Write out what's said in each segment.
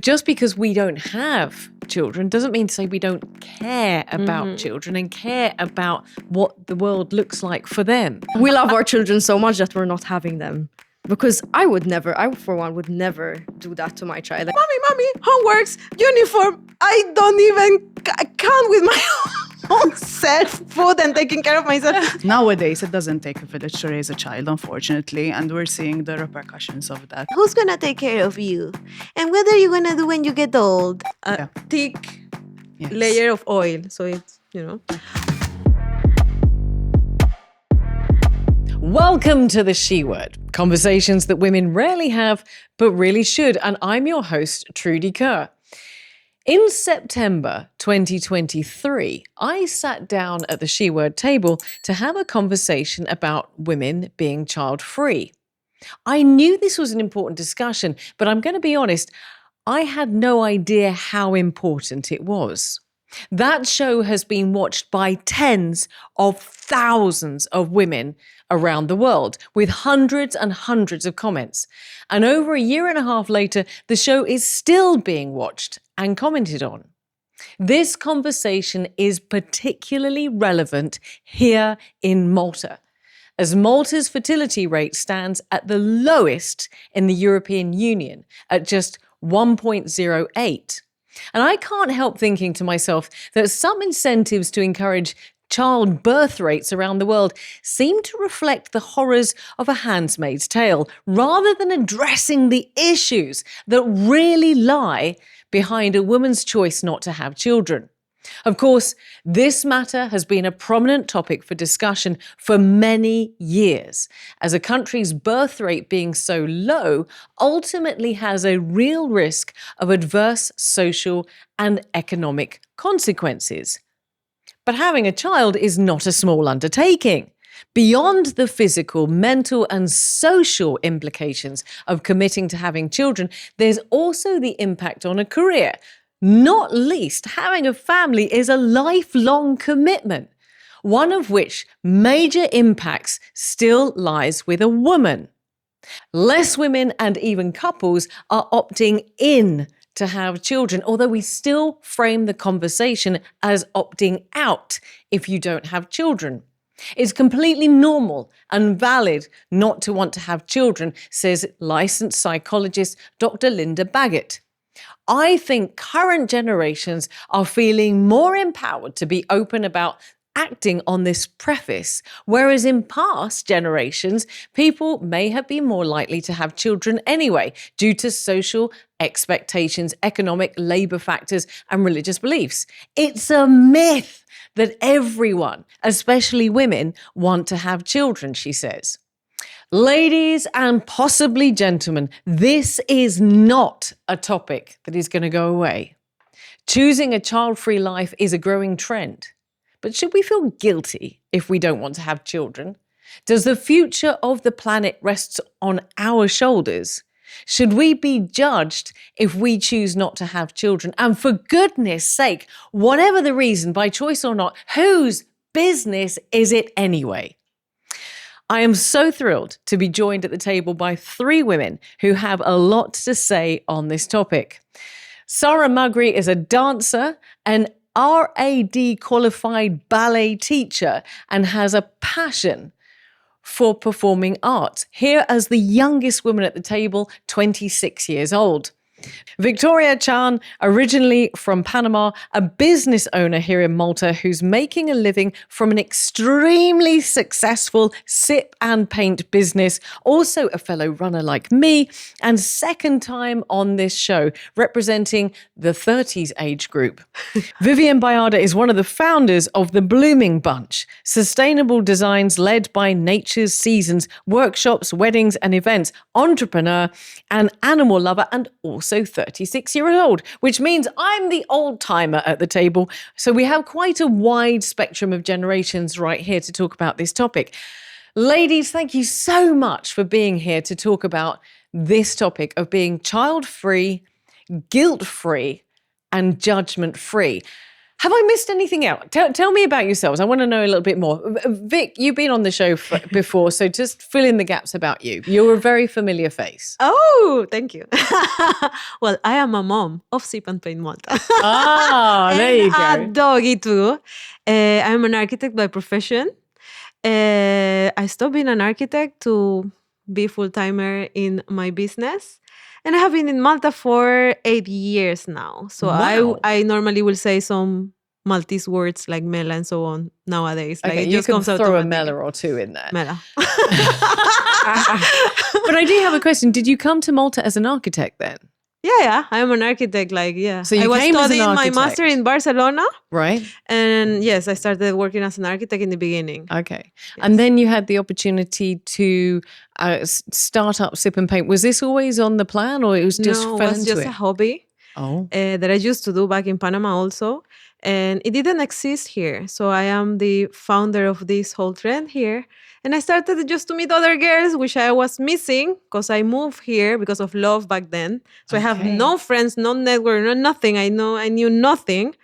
Just because we don't have children doesn't mean to say we don't care about children and care about what the world looks like for them. We love our children so much that we're not having them. Because I for one would never do that to my child. Like, mommy, homeworks, uniform. I don't even count with my own self, food and taking care of myself. Nowadays, it doesn't take a village to raise a child, unfortunately, and we're seeing the repercussions of that. Who's gonna take care of you? And what are you gonna do when you get old? A thick layer of oil. So it's, Welcome to the She Word, conversations that women rarely have, but really should. And I'm your host, Trudy Kerr. In September 2023, I sat down at the She Word table to have a conversation about women being child-free. I knew this was an important discussion, but I'm going to be honest, I had no idea how important it was. That show has been watched by tens of thousands of women around the world, with hundreds and hundreds of comments. And over a year and a half later, the show is still being watched and commented on. This conversation is particularly relevant here in Malta, as Malta's fertility rate stands at the lowest in the European Union at just 1.08. And I can't help thinking to myself that some incentives to encourage child birth rates around the world seem to reflect the horrors of A Handmaid's Tale, rather than addressing the issues that really lie behind a woman's choice not to have children. Of course, this matter has been a prominent topic for discussion for many years, as a country's birth rate being so low ultimately has a real risk of adverse social and economic consequences. But having a child is not a small undertaking. Beyond the physical, mental, and social implications of committing to having children, there's also the impact on a career. Not least, having a family is a lifelong commitment, one of which major impacts still lies with a woman. Less women and even couples are opting in to have children, although we still frame the conversation as opting out if you don't have children. It's completely normal and valid not to want to have children, says licensed psychologist Dr. Linda Baggett. I think current generations are feeling more empowered to be open about acting on this preface, whereas in past generations, people may have been more likely to have children anyway, due to social expectations, economic, labour factors, and religious beliefs. It's a myth that everyone, especially women, want to have children, she says. Ladies and possibly gentlemen, this is not a topic that is going to go away. Choosing a child-free life is a growing trend. But should we feel guilty if we don't want to have children? Does the future of the planet rest on our shoulders? Should we be judged if we choose not to have children? And for goodness sake, whatever the reason, by choice or not, whose business is it anyway? I am so thrilled to be joined at the table by three women who have a lot to say on this topic. Sarah Magri is a dancer, an RAD qualified ballet teacher, and has a passion for performing arts. Here as the youngest woman at the table, 26 years old. Victoria Chan, originally from Panama, a business owner here in Malta who's making a living from an extremely successful sip and paint business, also a fellow runner like me, and second time on this show, representing the 30s age group. Vivienne Bajada is one of the founders of the Blooming Bunch, sustainable designs led by nature's seasons, workshops, weddings and events, entrepreneur, an animal lover, and also 36-year-old, which means I'm the old timer at the table. So we have quite a wide spectrum of generations right here to talk about this topic. Ladies, thank you so much for being here to talk about this topic of being child-free, guilt-free, and judgment-free. Have I missed anything out? Tell me about yourselves. I want to know a little bit more. Vic, you've been on the show before, so just fill in the gaps about you. You're a very familiar face. Oh, thank you. Well, I am a mom of Sip and Paint Malta. Ah, there you A go. doggy too. I'm an architect by profession. I stopped being an architect to be full-timer in my business. And I have been in Malta for 8 years now. So Wow. I normally will say some Maltese words like mela and so on nowadays. Like Okay, it you just can comes out throw a automatically. mela or two in there. Mela. But I do have a question. Did you come to Malta as an architect then? Yeah. I'm an architect. Like, yeah. So you I was came as an studying my architect. master in Barcelona. Right? And yes, I started working as an architect in the beginning. Okay. And then you had the opportunity to start up Sip and Paint. Was this always on the plan or it was just No, it fell was into just it? a hobby Oh. that I used to do back in Panama also. And it didn't exist here. So I am the founder of this whole trend here. And I started just to meet other girls, which I was missing because I moved here because of love back then. So I have Okay. no friends, no network, no nothing. I knew nothing.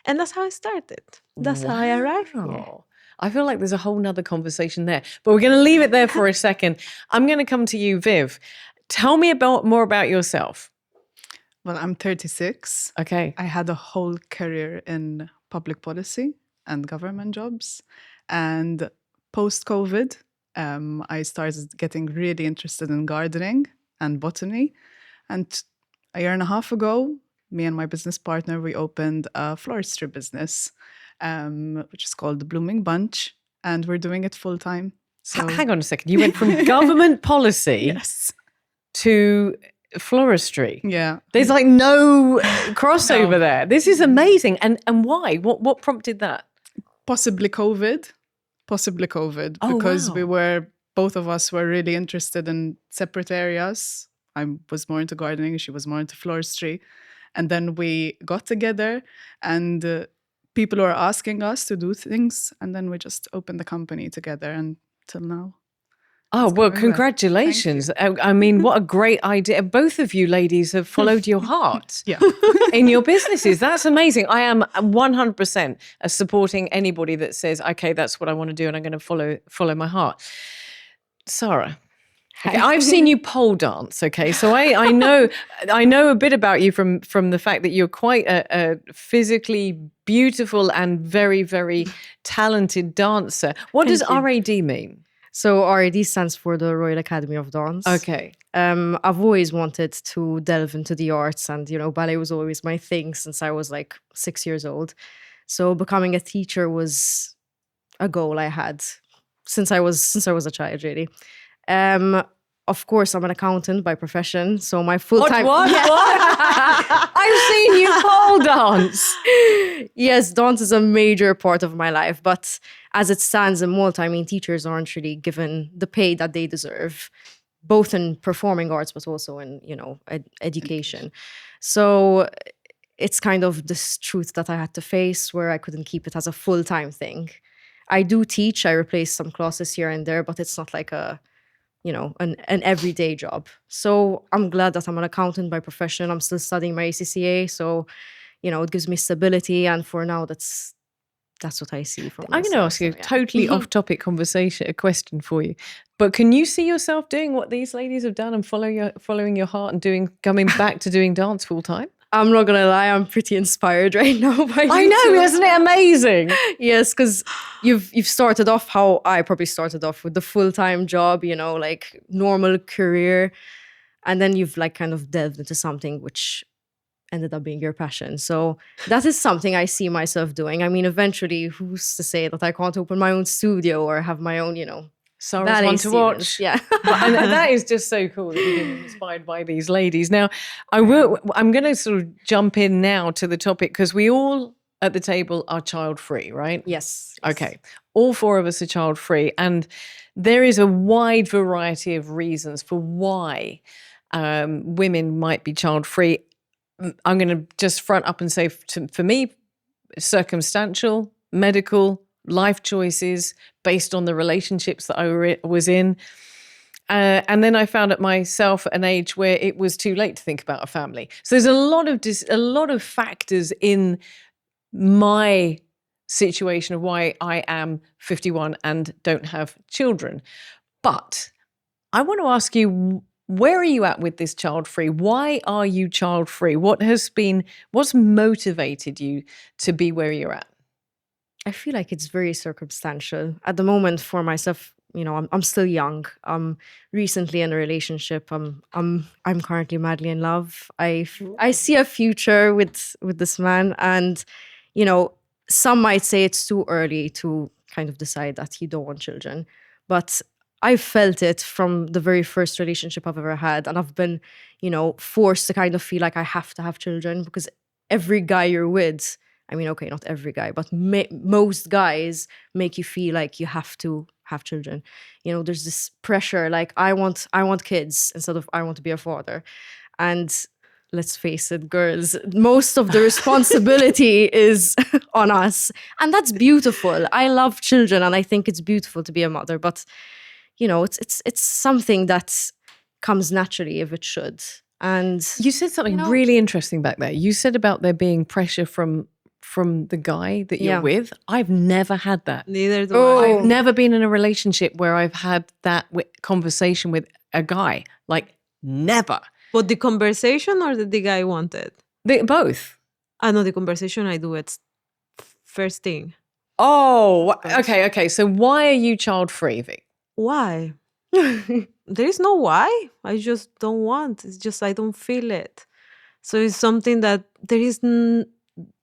And that's how I started. That's how I arrived here. Wow. I feel like there's a whole nother conversation there, but we're going to leave it there for a second. I'm going to come to you, Viv. Tell me more about yourself. Well, I'm 36. Okay. I had a whole career in public policy and government jobs. And post-COVID, I started getting really interested in gardening and botany. And a year and a half ago, me and my business partner, we opened a floristry business, which is called the Blooming Bunch. And we're doing it full time. So Hang on a second. You went from government policy yes. to floristry. Yeah. There's like no crossover there. This is amazing. And why? What prompted that? Possibly COVID. Oh, Because wow. both of us were really interested in separate areas. I was more into gardening, she was more into floristry. And then we got together and people were asking us to do things. And then we just opened the company together until now. Oh, It's well, going well. congratulations. I mean, what a great idea. Both of you ladies have followed your heart Yeah. in your businesses. That's amazing. I am 100% supporting anybody that says, okay, that's what I want to do and I'm going to follow my heart. Sarah. Okay, I've seen you pole dance, okay? So I know a bit about you from the fact that you're quite a physically beautiful and very, very talented dancer. What does RAD mean? So RAD stands for the Royal Academy of Dance. Okay. I've always wanted to delve into the arts, and ballet was always my thing since I was like 6 years old. So becoming a teacher was a goal I had since I was a child, really. Of course, I'm an accountant by profession, so my full-time... What? I've seen you pole dance. Yes, dance is a major part of my life, but as it stands in Malta, I mean, teachers aren't really given the pay that they deserve, both in performing arts, but also in, education. So it's kind of this truth that I had to face where I couldn't keep it as a full-time thing. I do teach, I replace some classes here and there, but it's not like an everyday job. So I'm glad that I'm an accountant by profession. I'm still studying my ACCA, so it gives me stability. And for now, that's what I see from I'm going to myself, ask you a so, yeah. totally off-topic question for you. But can you see yourself doing what these ladies have done and following your heart and coming back to doing dance full time? I'm not gonna lie, I'm pretty inspired right now by I you know, two. isn't it amazing? Yes, because you've started off how I probably started off with the full-time job, like normal career, and then you've like kind of delved into something which ended up being your passion. So that is something I see myself doing. I mean, eventually, who's to say that I can't open my own studio or have my own, Sarah's ballet one to watch. students. Yeah. And that is just so cool that you've been inspired by these ladies. Now, I'm going to sort of jump in now to the topic because we all at the table are child-free, right? Yes. Okay. All four of us are child-free. And there is a wide variety of reasons for why women might be child-free. I'm going to just front up and say, for me, circumstantial, medical, life choices based on the relationships that I was in. And then I found at myself at an age where it was too late to think about a family. So there's a lot of factors in my situation of why I am 51 and don't have children. But I want to ask you, where are you at with this child-free? Why are you child-free? What's motivated you to be where you're at? I feel like it's very circumstantial. At the moment for myself, I'm still young. I'm recently in a relationship. I'm currently madly in love. I see a future with this man, and some might say it's too early to kind of decide that you don't want children, but I felt it from the very first relationship I've ever had, and I've been, forced to kind of feel like I have to have children because every guy you're with, I mean, okay, not every guy, but most guys make you feel like you have to have children. There's this pressure, like I want kids instead of I want to be a father. And let's face it, girls, most of the responsibility is on us. And that's beautiful. I love children and I think it's beautiful to be a mother, but it's something that comes naturally if it should. And you said something really interesting back there. You said about there being pressure from the guy that you're with. I've never had that. Neither do I. I've never been in a relationship where I've had that conversation with a guy. Like, never. But the conversation or the guy wanted? Both. I know the conversation I do. It's first thing. Oh, okay. So why are you child-free, Vic? Why? There is no why. I just don't want. It's just I don't feel it. So it's something that there is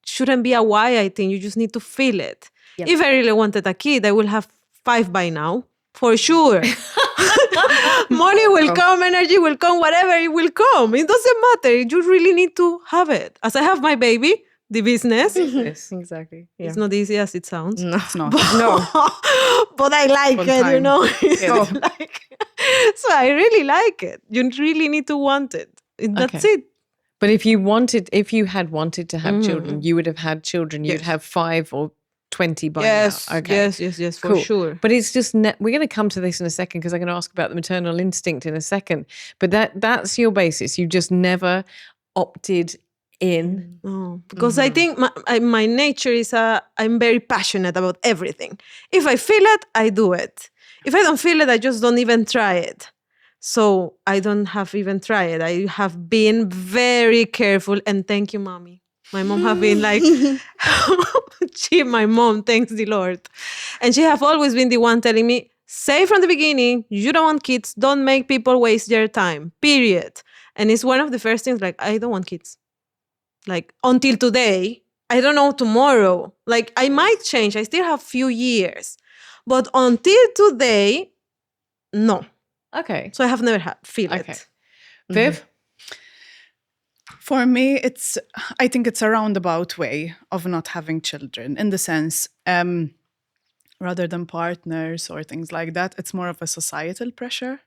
shouldn't be a why, I think. You just need to feel it. Yep. If I really wanted a kid, I will have 5 by now. For sure. Money will come, energy will come, whatever, it will come. It doesn't matter. You really need to have it. As I have my baby, the business. Exactly. Yeah. It's not easy as it sounds. No, it's not. No. But I like it, Yeah. So I really like it. You really need to want it. That's it. But if you had wanted to have children, you would have had children. You'd have 5 or 20 by now. Okay. Yes, for Cool. sure. But it's just we're going to come to this in a second because I'm going to ask about the maternal instinct in a second. But that's your basis. You just never opted in. No, because I think my nature is I'm very passionate about everything. If I feel it, I do it. If I don't feel it, I just don't even try it. So I don't have even tried it. I have been very careful, and thank you, mommy. My mom have been like, my mom, thanks the Lord. And she have always been the one telling me, say from the beginning, you don't want kids, don't make people waste their time, period. And it's one of the first things, like, I don't want kids. Like, until today, I don't know tomorrow. Like, I might change, I still have few years. But until today, no. Okay. So I have never feel it. Viv? For me, I think it's a roundabout way of not having children, in the sense, rather than partners or things like that, it's more of a societal pressure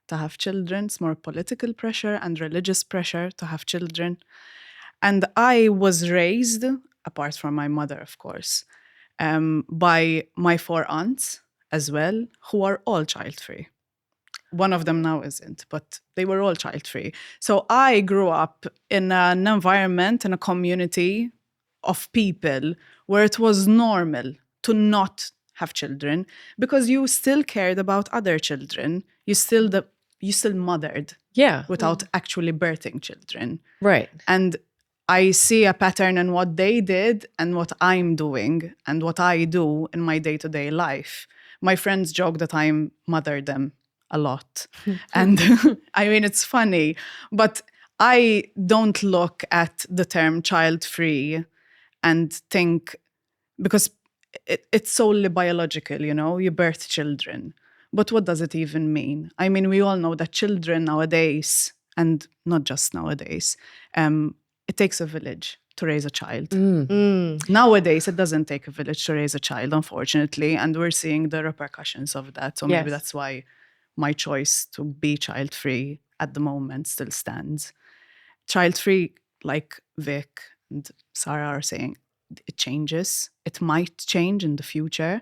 to have children. It's more political pressure and religious pressure to have children. And I was raised, apart from my mother, of course, by my 4 aunts as well, who are all child-free. One of them now isn't, but they were all child-free. So I grew up in an environment, in a community of people where it was normal to not have children because you still cared about other children. You still mothered without actually birthing children. Right. And I see a pattern in what they did and what I'm doing and what I do in my day-to-day life. My friends joke that I mother them a lot. And I mean, it's funny, but I don't look at the term child-free and think, because it's solely biological, you birth children. But what does it even mean? I mean, we all know that children nowadays, and not just nowadays, it takes a village to raise a child. Nowadays, it doesn't take a village to raise a child, unfortunately, and we're seeing the repercussions of that. So maybe that's why my choice to be child-free at the moment still stands. Child-free, like Vic and Sarah are saying, it changes. It might change in the future.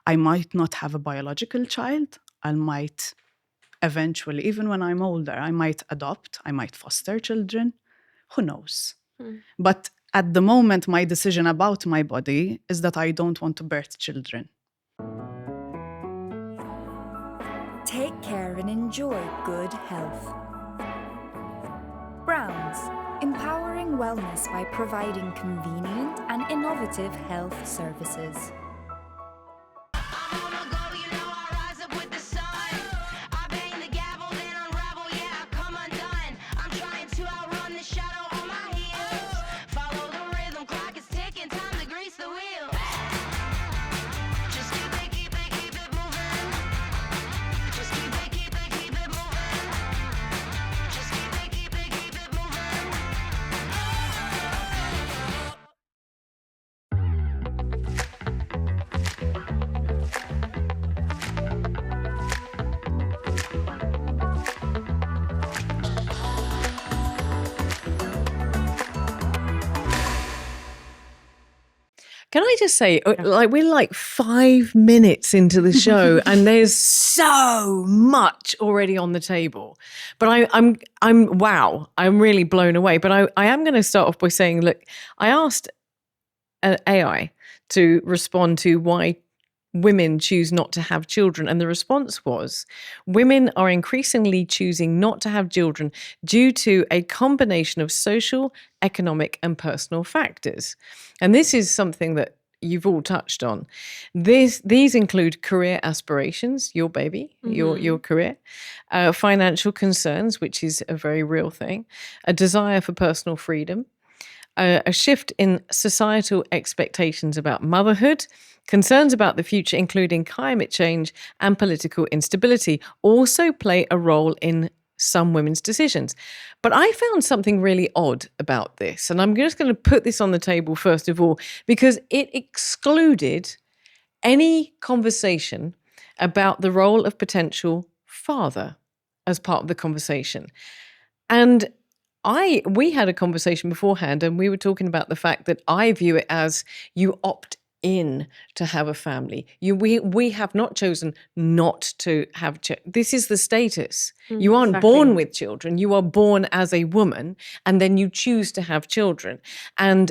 I might not have a biological child. I might eventually, even when I'm older, I might adopt. I might foster children. Who knows? But At the moment, my decision about my body is that I don't want to birth children. Take care and enjoy good health. Browns, empowering wellness by providing convenient and innovative health services. Can I just say, like, we're like 5 minutes into the show and there's so much already on the table. But I'm wow, I'm really blown away. But I am going to start off by saying, look, I asked an AI to respond to why women choose not to have children. And the response was, women are increasingly choosing not to have children due to a combination of social, economic, and personal factors. And this is something that you've all touched on. These include career aspirations, your baby, your career, financial concerns, which is a very real thing, a desire for personal freedom, a shift in societal expectations about motherhood, concerns about the future, including climate change and political instability, also play a role in some women's decisions. But I found something really odd about this, and I'm just going to put this on the table first of all, because it excluded any conversation about the role of potential father as part of the conversation. And we had a conversation beforehand, and we were talking about the fact that I view it as you opt in to have a family. We have not chosen not to have this is the status. You aren't born with children. You are born as a woman, and then you choose to have children. And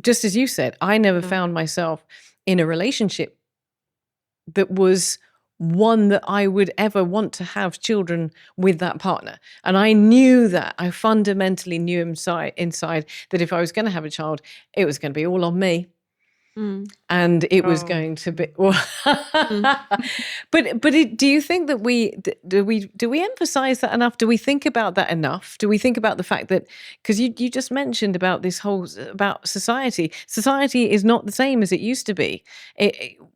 just as you said, I never found myself in a relationship that was one that I would ever want to have children with that partner. And I knew that. I fundamentally knew inside that if I was going to have a child, it was going to be all on me. And it was going to be do you think that do we emphasize that enough? Do we think about that enough? Do we think about the fact that, because you just mentioned about this whole about society is not the same as it used to be.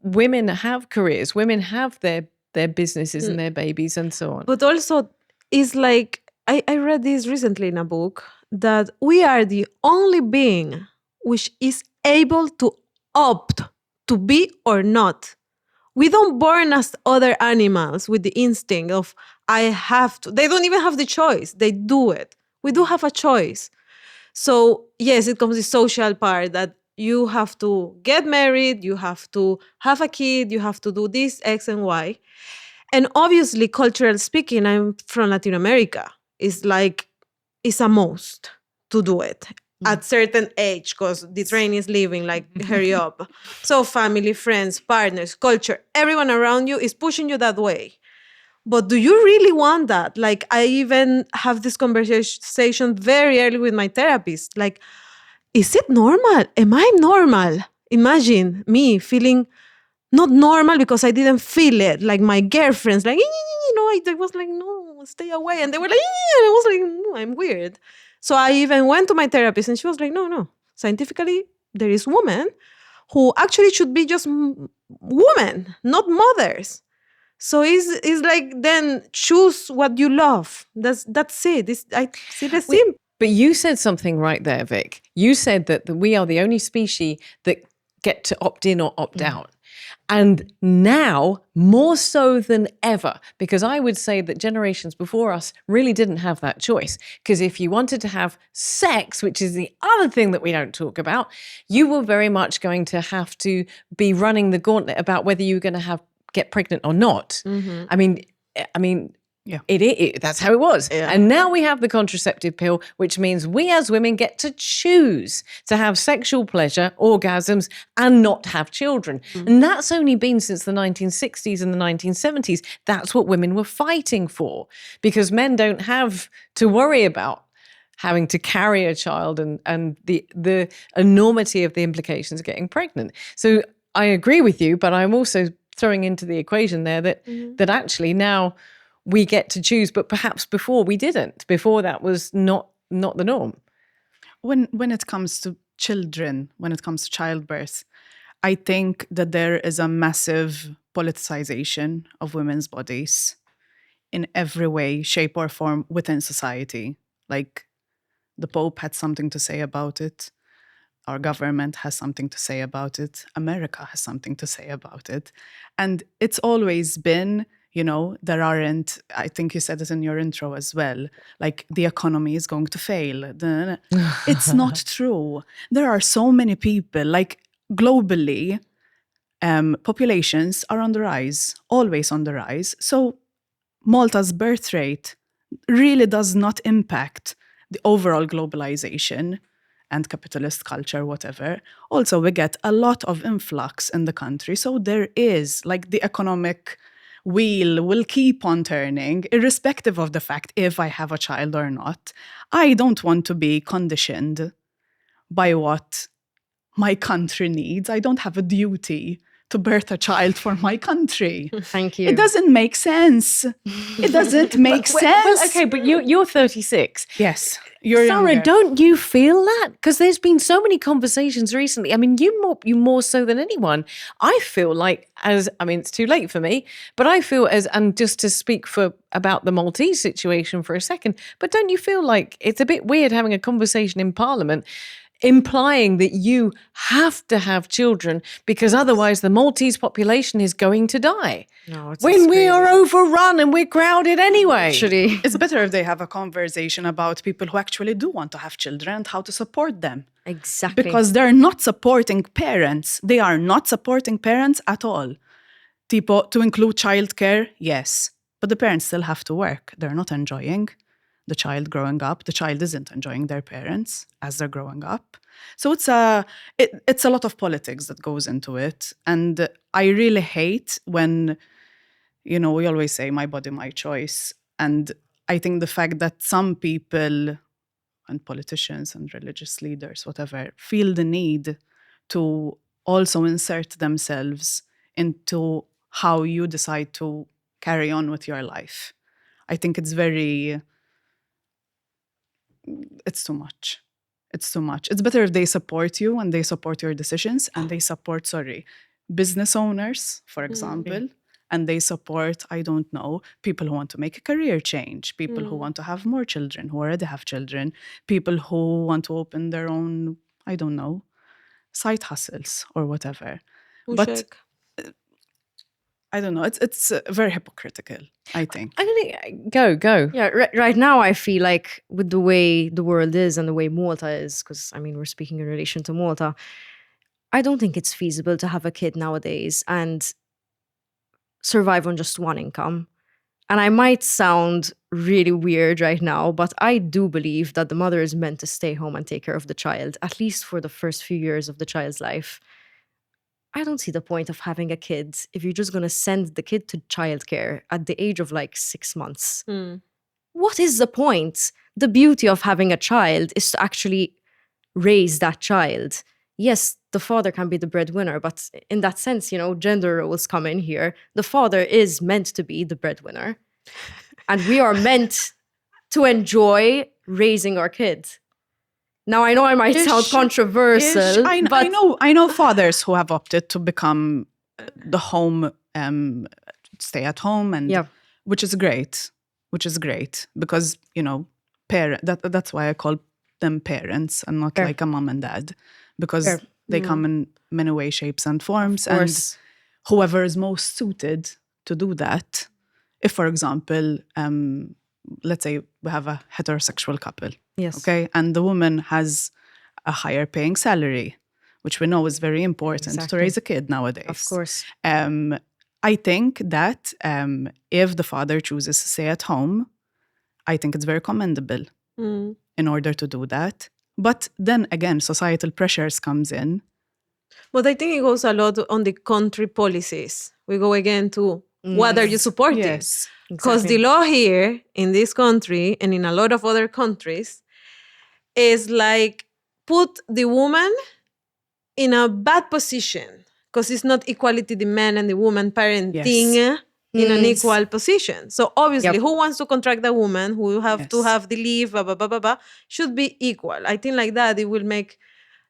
Women have careers, women have their businesses and their babies and so on. But also it's like I read this recently in a book that we are the only being which is able to opt to be or not. We don't born as other animals with the instinct of I have to. They don't even have the choice. They do it. We do have a choice. So yes, it comes the social part that you have to get married, you have to have a kid, you have to do this, X and Y. And obviously, culturally speaking, I'm from Latin America. It's a must to do it at certain age, because the train is leaving, like, hurry up. So family, friends, partners, culture, everyone around you is pushing you that way. But do you really want that? Like, I even have this conversation very early with my therapist. Like, is it normal? Am I normal? Imagine me feeling not normal because I didn't feel it. Like my girlfriends, like, I was like, no, stay away. And they were like, I was like, no, I'm weird. So I even went to my therapist and she was like, no. Scientifically, there is women who actually should be just women, not mothers. So it's like, then choose what you love. That's it. I see the same. But you said something right there, Vic. You said that we are the only species that get to opt in or opt out. And now, more so than ever, because I would say that generations before us really didn't have that choice. Because if you wanted to have sex, which is the other thing that we don't talk about, you were very much going to have to be running the gauntlet about whether you were going to get pregnant or not. I mean, That's how it was. Yeah. And now we have the contraceptive pill, which means we as women get to choose to have sexual pleasure, orgasms, and not have children. And that's only been since the 1960s and the 1970s. That's what women were fighting for, because men don't have to worry about having to carry a child and the enormity of the implications of getting pregnant. So I agree with you, but I'm also throwing into the equation there that actually now we get to choose, but perhaps before we didn't. Before that was not the norm. When it comes to children, when it comes to childbirth, I think that there is a massive politicization of women's bodies in every way, shape, or form within society. Like, the Pope had something to say about it. Our government has something to say about it. America has something to say about it. And it's always been, there aren't, I think you said it in your intro as well, like the economy is going to fail. It's not true. There are so many people, like globally, populations are on the rise, always on the rise. So Malta's birth rate really does not impact the overall globalization and capitalist culture, whatever. Also, we get a lot of influx in the country. So there is, like, the economic wheel will keep on turning, irrespective of the fact if I have a child or not. I don't want to be conditioned by what my country needs. I don't have a duty to birth a child for my country. Thank you. It doesn't make sense. It doesn't make sense. Well, okay, but you're 36. Yes, you're Sarah, younger. don't you feel that? Because there's been so many conversations recently. I mean, you more so than anyone. I feel like it's too late for me, but I feel and just to speak about the Maltese situation for a second, but don't you feel like it's a bit weird having a conversation in Parliament implying that you have to have children because otherwise the Maltese population is going to die? No, it's when we crazy. are overrun and we're crowded anyway. Actually, It's better if they have a conversation about people who actually do want to have children and how to support them. exactly. Because they're not supporting parents. They are not supporting parents at all. To include childcare, yes. But the parents still have to work. They're not enjoying the child growing up. The child isn't enjoying their parents as they're growing up. So it's a lot of politics that goes into it. And I really hate when, we always say, my body, my choice. And I think the fact that some people and politicians and religious leaders, whatever, feel the need to also insert themselves into how you decide to carry on with your life. I think it's too much. It's too much. It's better if they support you and they support your decisions and they support, business owners, for example, and they support, I don't know, people who want to make a career change, people who want to have more children, who already have children, people who want to open their own, I don't know, side hustles or whatever. But I don't know, it's very hypocritical, I think. I'm gonna go. Yeah, right now I feel like with the way the world is and the way Malta is, because we're speaking in relation to Malta, I don't think it's feasible to have a kid nowadays and survive on just one income. And I might sound really weird right now, but I do believe that the mother is meant to stay home and take care of the child, at least for the first few years of the child's life. I don't see the point of having a kid if you're just going to send the kid to childcare at the age of 6 months. What is the point? The beauty of having a child is to actually raise that child. Yes, the father can be the breadwinner, but in that sense, gender roles come in here. The father is meant to be the breadwinner. And we are meant to enjoy raising our kids. Now, I know I might sound controversial, but I know fathers who have opted to become the home, stay at home, and which is great, because that's why I call them parents and not like a mom and dad, because they come in many ways, shapes, and forms, and whoever is most suited to do that. If, for example, let's say we have a heterosexual couple. Yes. Okay. And the woman has a higher paying salary, which we know is very important to raise a kid nowadays. Of course. I think that if the father chooses to stay at home, I think it's very commendable in order to do that. But then again, societal pressures comes in. But I think it goes a lot on the country policies. We go again to what are you supporting? Yes. Because the law here in this country and in a lot of other countries is like put the woman in a bad position because it's not equality, the man and the woman parenting in an equal position. So obviously, who wants to contract the woman, who have to have the leave, blah, blah, blah, blah, blah, should be equal. I think like that, it will make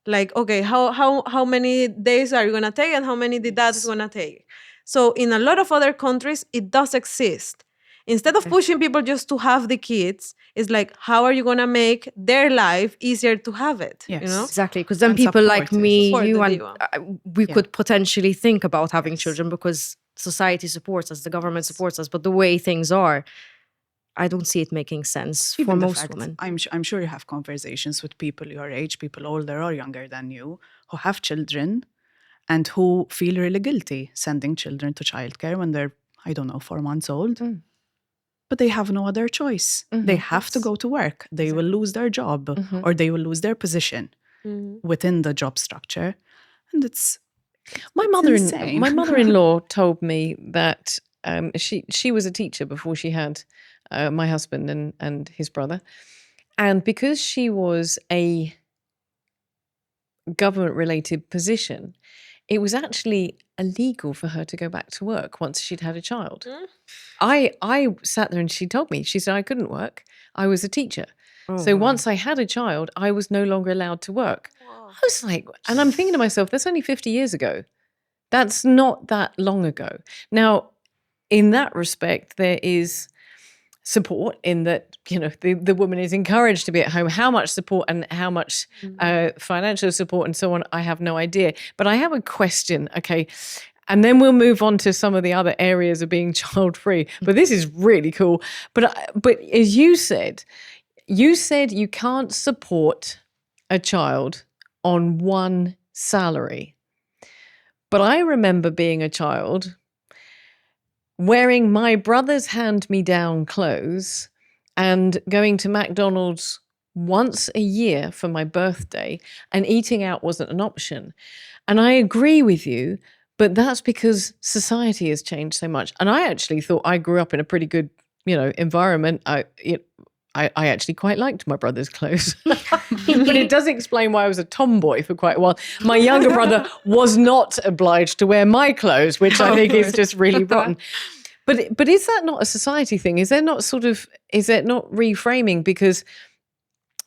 like, okay, how many days are you going to take and how many the dad is going to take? So in a lot of other countries, it does exist. Instead of pushing people just to have the kids, it's like, how are you going to make their life easier to have it? Yes. You know? Exactly, because then And people like support it. me, Support you, the and diva. we could potentially think about having children because society supports us, the government supports us. But the way things are, I don't see it making sense for Even the most fact, women. I'm sure you have conversations with people your age, people older or younger than you, who have children and who feel really guilty sending children to childcare when they're, 4 months old. But they have no other choice. They have to go to work. They will lose their job or they will lose their position within the job structure. And it's My insane. mother-in-law told me that she was a teacher before she had my husband and his brother. And because she was a government-related position, it was actually illegal for her to go back to work once she'd had a child. I sat there and she told me, she said, I couldn't work. I was a teacher. So once I had a child, I was no longer allowed to work. I was like, and I'm thinking to myself, that's only 50 years ago. That's not that long ago. Now, in that respect, there is support in that, the woman is encouraged to be at home. How much support and how much financial support and so on, I have no idea. But I have a question, okay? And then we'll move on to some of the other areas of being child-free. But this is really cool. But as you said you can't support a child on one salary. But I remember being a child wearing my brother's hand-me-down clothes and going to McDonald's once a year for my birthday, and eating out wasn't an option. And I agree with you, but that's because society has changed so much. And I actually thought I grew up in a pretty good, environment. I actually quite liked my brother's clothes. But it does explain why I was a tomboy for quite a while. My younger brother was not obliged to wear my clothes, which I think is just really rotten. But is that not a society thing? Is there not reframing? Because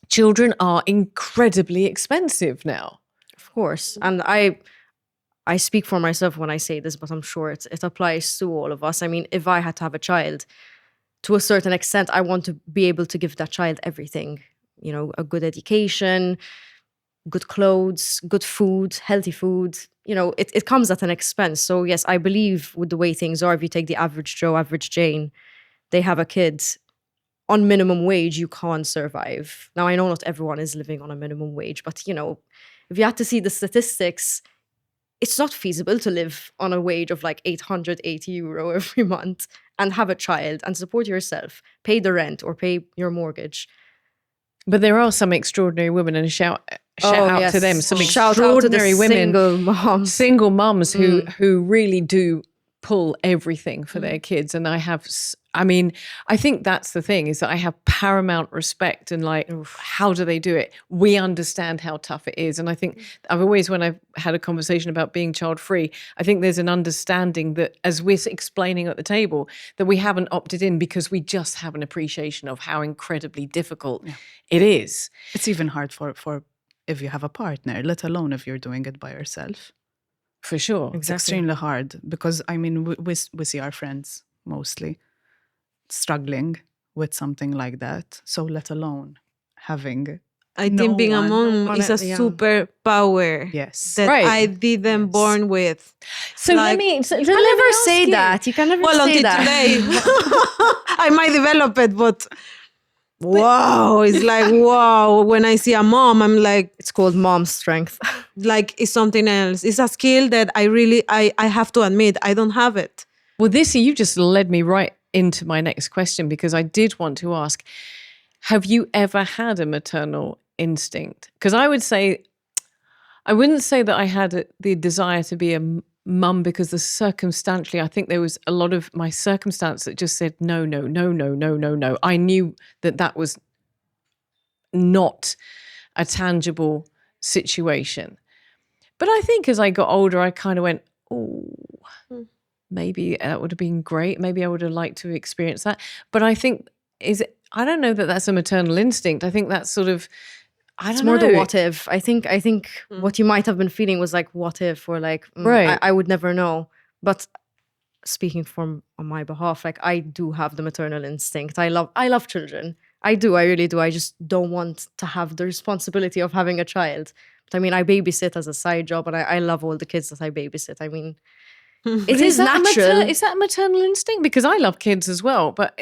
children are incredibly expensive now. Of course. And I speak for myself when I say this, but I'm sure it applies to all of us. I mean, if I had to have a child, to a certain extent, I want to be able to give that child everything, a good education, good clothes, good food, healthy food. It comes at an expense. So yes, I believe with the way things are, if you take the average Joe, average Jane, they have a kid on minimum wage, you can't survive. Now, I know not everyone is living on a minimum wage, but if you had to see the statistics, it's not feasible to live on a wage of like 880 euro every month and have a child and support yourself, pay the rent or pay your mortgage. But there are some extraordinary women, and shout out to them. Some Shout out to the extraordinary women, single mums who really do pull everything for their kids. And I think that's the thing, is that I have paramount respect and how do they do it? We understand how tough it is. And I think I've always, when I've had a conversation about being child-free, I think there's an understanding that, as we're explaining at the table, that we haven't opted in because we just have an appreciation of how incredibly difficult it is. It's even hard for if you have a partner, let alone if you're doing it by yourself. For sure. It's extremely hard because, we see our friends mostly struggling with something like that. So let alone having I think being a mom is a superpower. Yes. That I didn't born with. So let me You can never say that. You can never say that. Today. I might develop it, but wow, it's like, wow. When I see a mom, I'm like, it's called mom strength. Like, it's something else. It's a skill that I have to admit, I don't have it. Well, you just led me right into my next question, because I did want to ask, have you ever had a maternal instinct? Because I wouldn't say that I had the desire to be a mum, because circumstantially, I think there was a lot of my circumstance that just said, no, no, no, no, no, no, no. I knew that was not a tangible situation. But I think as I got older, I kind of went, oh, maybe that would have been great. Maybe I would have liked to experience that. But I think, I don't know that that's a maternal instinct. I think that's sort of, it's more the what if. I think what you might have been feeling was like, what if, or like, right. I would never know. But speaking on my behalf, like I do have the maternal instinct. I love children. I really do. I just don't want to have the responsibility of having a child. But I mean, I babysit as a side job, and I love all the kids that I babysit. I mean, it is natural. Is that a maternal instinct? Because I love kids as well, but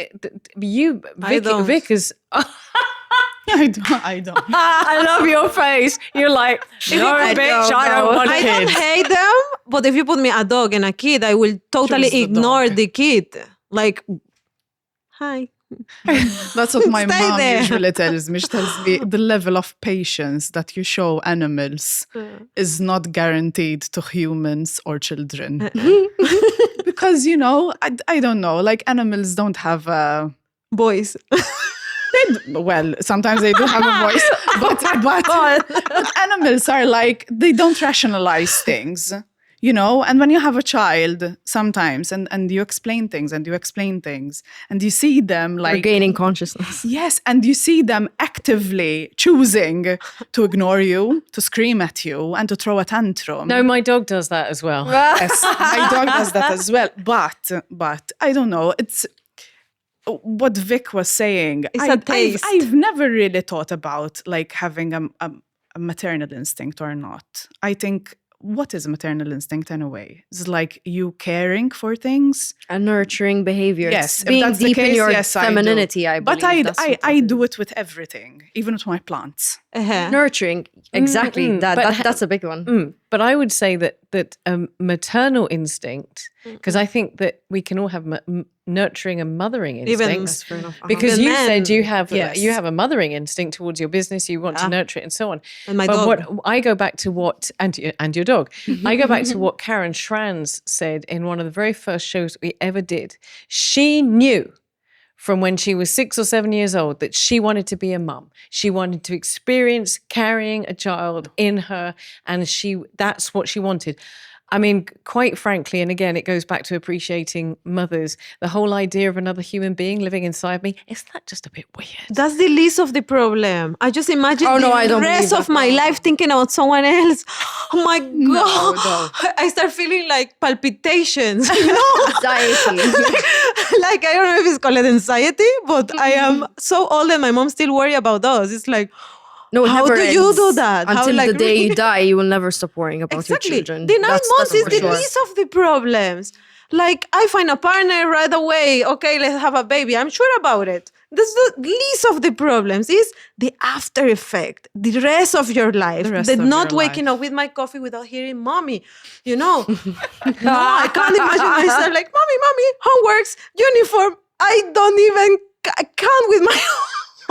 Vic is... I don't. I love your face. You're like, no, bitch, I don't want kids. I don't hate them, but if you put me a dog and a kid, I will totally ignore the kid. Like, hi. That's what my mom there. usually tells me. She tells me the level of patience that you show animals is not guaranteed to humans or children. Because, I don't know, like animals don't have boys. Well, sometimes they do have a voice, but animals are like, they don't rationalize things. And when you have a child sometimes and you explain things and you see them like regaining consciousness. Yes, and you see them actively choosing to ignore you, to scream at you, and to throw a tantrum. No, my dog does that as well. Yes, my dog does that as well. But I don't know, it's what Vic was saying. It's a taste. I've never really thought about like having a maternal instinct or not. I think, what is a maternal instinct in a way? It's like you caring for things. A nurturing behavior. Yes, it's being that's deep in your femininity, I But believe. I do it with everything, even with my plants. Nurturing, exactly. That's a big one. But I would say that a maternal instinct, because I think that we can all have nurturing and mothering instincts. Fair enough. Because you said you have Yes. you have a mothering instinct towards your business, you want to nurture it and so on. And my but dog. I go back to and your dog. I go back to what Karen Schranz said in one of the very first shows we ever did. She knew from when she was 6 or 7 years old that she wanted to be a mum. She wanted to experience carrying a child in her, and that's what she wanted. I mean, quite frankly, and again, it goes back to appreciating mothers, the whole idea of another human being living inside me, is that just a bit weird? That's the least of the problem. I just imagine I the don't rest believe of that. my life thinking about someone else. Oh my God. No. I start feeling like palpitations, Anxiety. Like, I don't know if it's called anxiety, but I am so old and my mom still worry about us. It's like, No, it how never do you ends. do that? How, Until like, the day really? you die, you will never stop worrying about Exactly. your children. The 9 months That's is for the sure. least of the problems. Like, I find a partner right away. Okay, let's have a baby. I'm sure about it. That's the least of the problems. Is the after effect, the rest of your life. The rest The of not your waking life. up with my coffee without hearing mommy. No, I can't imagine myself like, mommy, homeworks, uniform. I don't even count with my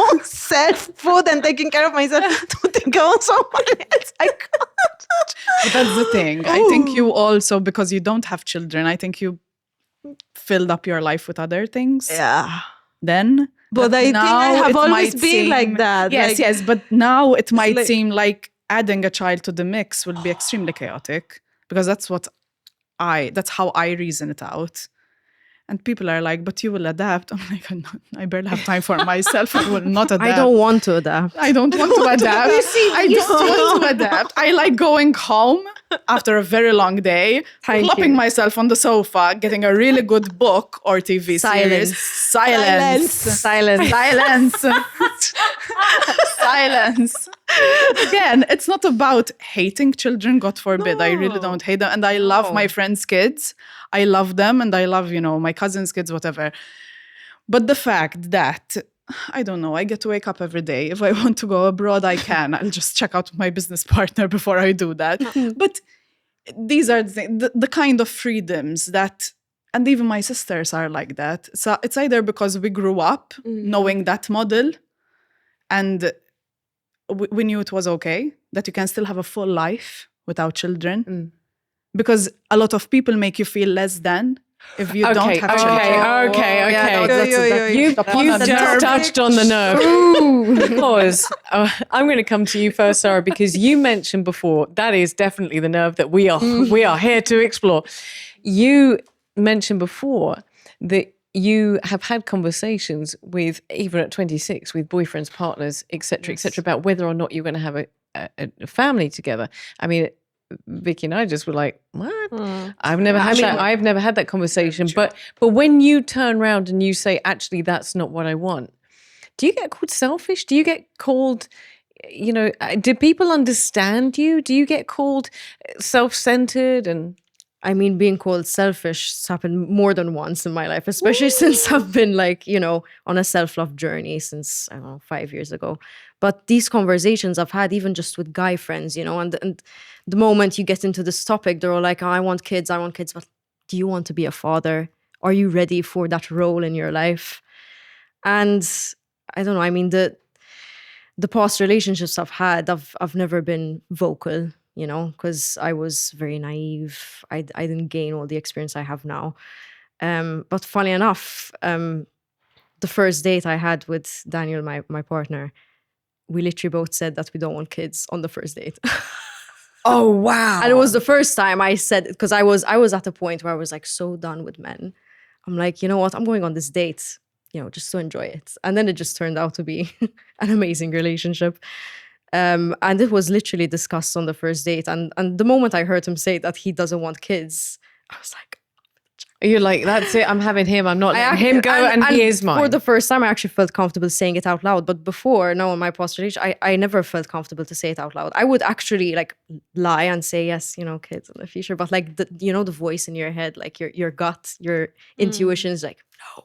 own self food and taking care of myself to think about someone else. I can't. But that's the thing. I think you also, because you don't have children, I think you filled up your life with other things. Yeah. Then. But I think I now have it always might been seem- like that. Yes, like, yes. But now it might like- seem like adding a child to the mix will be extremely chaotic, because that's how I reason it out. And people are like, but you will adapt. I'm like, I barely have time for myself. I will not adapt. I don't want to adapt. I don't want to adapt. I don't want to adapt. I like going home after a very long day, plopping myself on the sofa, getting a really good book or TV series. Silence. Again, it's not about hating children, God forbid. I really don't hate them. And I love my friends' kids. I love them, and I love, my cousins' kids, whatever. But the fact that, I don't know, I get to wake up every day. If I want to go abroad, I can. I'll just check out my business partner before I do that. But these are the kind of freedoms that and even my sisters are like that. So it's either because we grew up knowing that model, and we knew it was okay, that you can still have a full life without children. Because a lot of people make you feel less than if you don't have children. Okay. You've just touched on the nerve. Because I'm going to come to you first, Sarah, because you mentioned before, that is definitely the nerve that we are here to explore. You mentioned before that you have had conversations with, even at 26, with boyfriends, partners, etc., about whether or not you're going to have a family together. I mean, Vicky and I just were like, what? I've never had that. I've never had that conversation. But when you turn around and you say, actually, that's not what I want, do you get called selfish? Do you get called, do people understand you? Do you get called self-centered? And I mean, being called selfish has happened more than once in my life, especially since I've been on a self-love journey since, 5 years ago. But these conversations I've had even just with guy friends, and the moment you get into this topic, they're all like, oh, I want kids, but do you want to be a father? Are you ready for that role in your life? And I don't know, I mean, the past relationships I've had, I've never been vocal, because I was very naive. I didn't gain all the experience I have now. But funny enough, the first date I had with Daniel, my partner, we literally both said that we don't want kids on the first date. oh, wow. And it was the first time I said it, because I was at a point where I was like so done with men. I'm like, you know what? I'm going on this date, just to enjoy it. And then it just turned out to be an amazing relationship. And it was literally discussed on the first date. And the moment I heard him say that he doesn't want kids, I was like, you're like, that's it, I'm having him, I'm not letting him go, and he is mine. For the first time, I actually felt comfortable saying it out loud. But before, in my past relationship, I never felt comfortable to say it out loud. I would actually lie and say, yes, kids in the future. But the voice in your head, your gut, your intuition is like, no.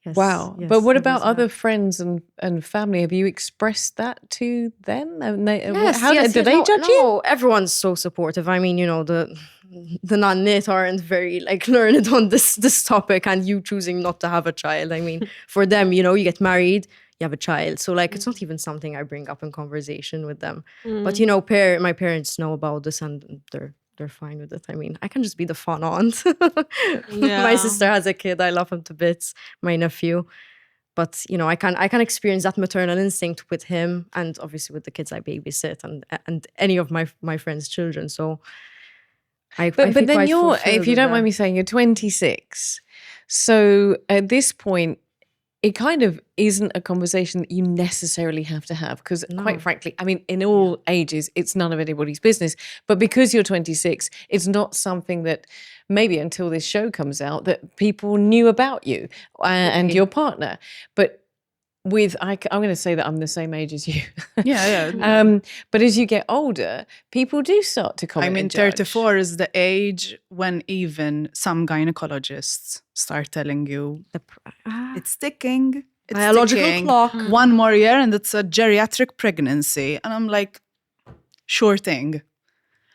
Yes, wow. Yes, but what about other friends and family? Have you expressed that to them? And do they judge you? No, everyone's so supportive. I mean, the non-knit aren't very learned on this topic, and you choosing not to have a child. I mean, for them, you get married, you have a child. So it's not even something I bring up in conversation with them. But my parents know about this, and they're fine with it. I mean, I can just be the fun aunt. My sister has a kid. I love him to bits, my nephew. But, I can experience that maternal instinct with him, and obviously with the kids I babysit and any of my friends' children. So but then if you don't mind me saying, you're 26. So at this point, it kind of isn't a conversation that you necessarily have to have, because quite frankly, I mean, in all ages, it's none of anybody's business. But because you're 26, it's not something that maybe until this show comes out that people knew about you and your partner. But I'm going to say that I'm the same age as you. Yeah. But as you get older, people do start to comment. I mean, 34 is the age when even some gynecologists start telling you it's sticking. It's biological sticking. clock. 1 more year and it's a geriatric pregnancy. And I'm like, sure thing.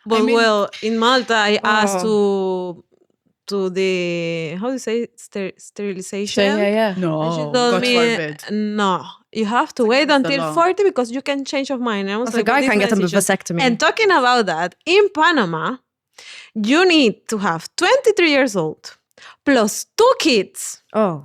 But well, in Malta, I asked to the, how do you say, sterilization? Yeah. No, and she told God me, forbid. no, you have to wait until 40 because you can change your mind. And I was A guy can get a vasectomy. And talking about that, in Panama, you need to have 23 years old plus 2 kids. Oh.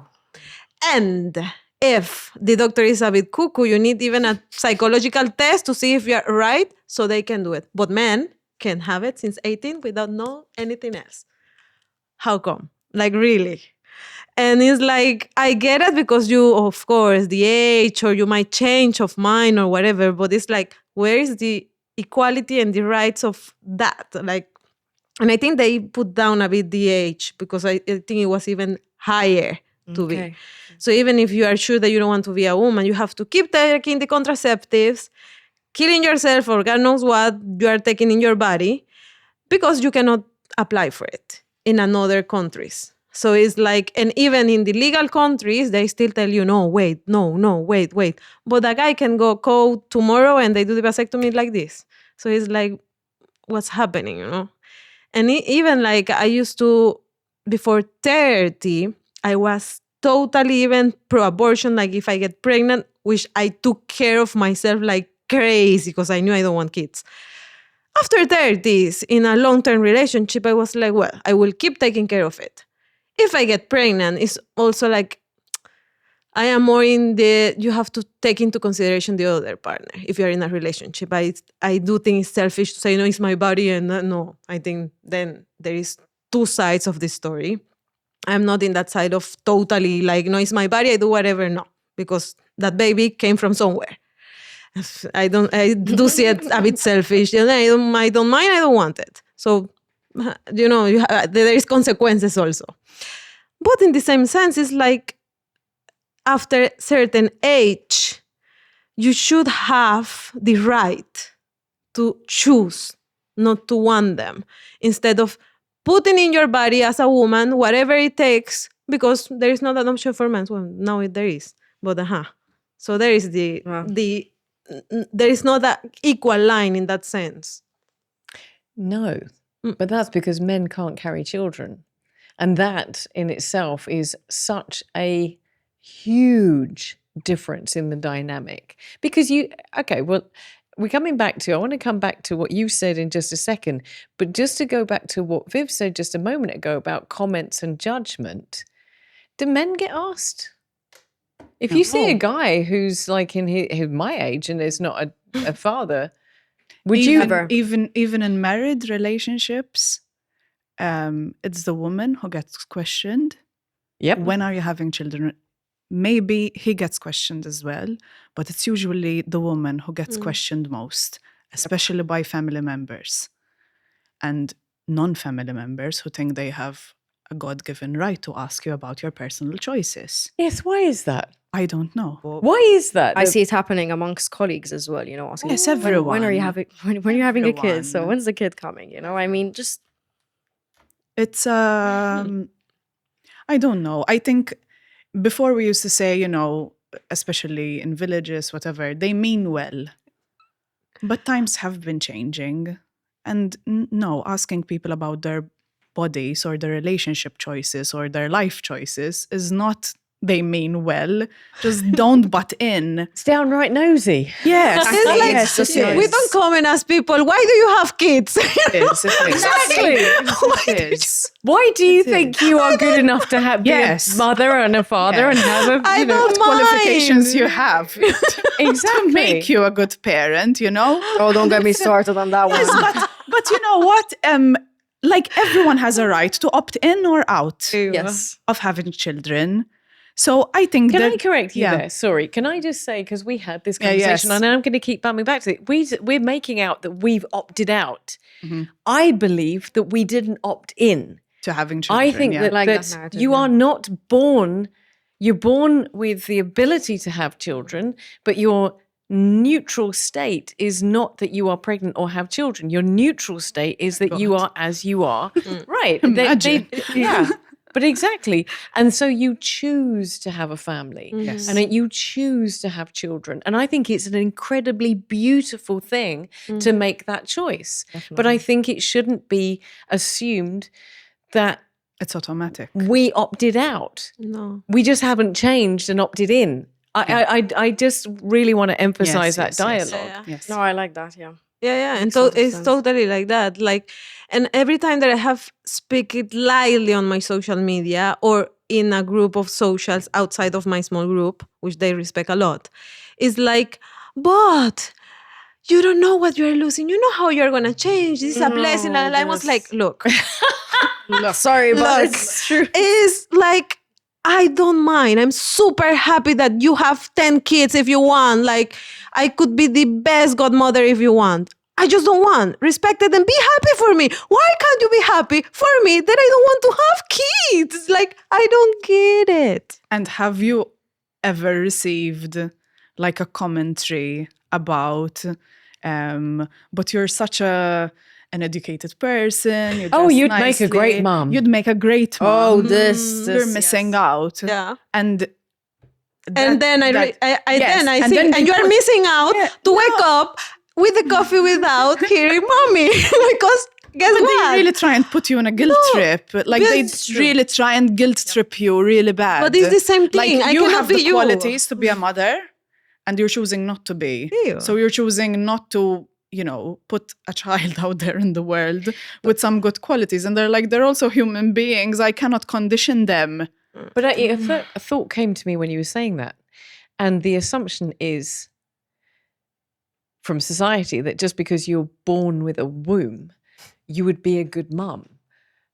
And if the doctor is a bit cuckoo, you need even a psychological test to see if you're right, so they can do it. But men can have it since 18 without know anything else. How come? Really? And it's I get it because you, of course, the age or you might change of mind or whatever, but it's where is the equality and the rights of that? And I think they put down a bit the age because I think it was even higher to be. So even if you are sure that you don't want to be a woman, you have to keep taking the contraceptives, killing yourself or God knows what you are taking in your body because you cannot apply for it in another countries. So it's and even in the legal countries, they still tell you, no, wait. But a guy can go tomorrow and they do the vasectomy like this. So it's what's happening, And even I used to before 30, I was totally even pro-abortion. Like if I get pregnant, which I took care of myself like crazy because I knew I don't want kids. After 30s, in a long-term relationship, I was like, well, I will keep taking care of it. If I get pregnant, it's also like, I am more in you have to take into consideration the other partner if you're in a relationship. I do think it's selfish to say, no, it's my body. And no, I think then there is two sides of this story. I'm not in that side of totally like, no, it's my body, I do whatever. No, because that baby came from somewhere. I do see it a bit selfish. I don't mind, I don't want it. So, there is consequences also. But in the same sense, it's like, after certain age, you should have the right to choose not to want them, instead of putting in your body as a woman whatever it takes, because there is not an option for men. Well, now there is, but so there is there is not that equal line in that sense. No, but that's because men can't carry children. And that in itself is such a huge difference in the dynamic. Because we're coming back to, I want to come back to what you said in just a second, but just to go back to what Viv said just a moment ago about comments and judgment, do men get asked? If you see a guy who's like in my age and is not a father, would even in married relationships, it's the woman who gets questioned. Yep. When are you having children? Maybe he gets questioned as well, but it's usually the woman who gets questioned most, especially by family members and non-family members who think they have a God-given right to ask you about your personal choices. Yes, why is that? I don't know. Why is that? I see it happening amongst colleagues as well, asking, Yes, everyone. When are you having when you're having a kid? Everyone. So when's the kid coming? I mean, just It's I don't know. I think before we used to say, especially in villages, whatever, they mean well. But times have been changing. And no, asking people about their bodies or their relationship choices or their life choices is not they mean well. Just don't butt in. It's downright nosy. Yes. It's like, yes, it is. we don't come and ask people, why do you have kids? It is. Exactly. It is. Why do you think you are good enough to be Yes. a mother and a father and have a I don't What qualifications you have exactly to make you a good parent, oh, don't get me started on that one. Yes, but you know what? Like everyone has a right to opt in or out Yes. of having children. So I think Can that, I correct you yeah. there? Sorry. Can I just say, because we had this Yeah, conversation, yes. and I'm going to keep bumming back to it. We're making out that we've opted out. Mm-hmm. I believe that we didn't opt in. to having children. I think yeah. Like that that narrative, you yeah. are not born, you're born with the ability to have children, but your neutral state is not that you are pregnant or have children. Your neutral state is that you are as you are. Right. Imagine. Yeah. But exactly. And so you choose to have a family. Yes. And you choose to have children. And I think it's an incredibly beautiful thing to make that choice. But I think it shouldn't be assumed that It's automatic. we opted out. No. We just haven't changed and opted in. I just really want to emphasize that Yes, yes, yes. dialogue. Yes. No, I like that. Yeah. Yeah, and Makes a lot of it's sense. totally like that. Like, and every time that I have speak it lightly on my social media or in a group of socials outside of my small group, which they respect a lot, it's like, but you don't know what you're losing. You know how you're gonna change. This is a blessing. And I was like, look, Sorry, but look, it's true. it's like, I don't mind. I'm super happy that you have 10 kids if you want. Like, I could be the best godmother if you want. I just don't want. Respect it and be happy for me. Why can't you be happy for me that I don't want to have kids? Like, I don't get it. And have you ever received like a commentary about, but you're such an educated person. You Oh, dress you'd make a great nicely, mum. You'd make a great mum. Oh, this You're missing out. Yeah. And And then I yes, and think, then and you are missing out Yeah, to wake up with the coffee without hearing mommy. Because guess But what? they really try and put you on a guilt trip. Like they that's true. really try and guilt trip you really bad. But it's the same thing. Like I you cannot have be the you. qualities to be a mother, and you're choosing not to be. Ew. So you're choosing not to, put a child out there in the world with some good qualities. And they're also human beings. I cannot condition them. But a thought came to me when you were saying that. And the assumption is from society that just because you're born with a womb, you would be a good mum.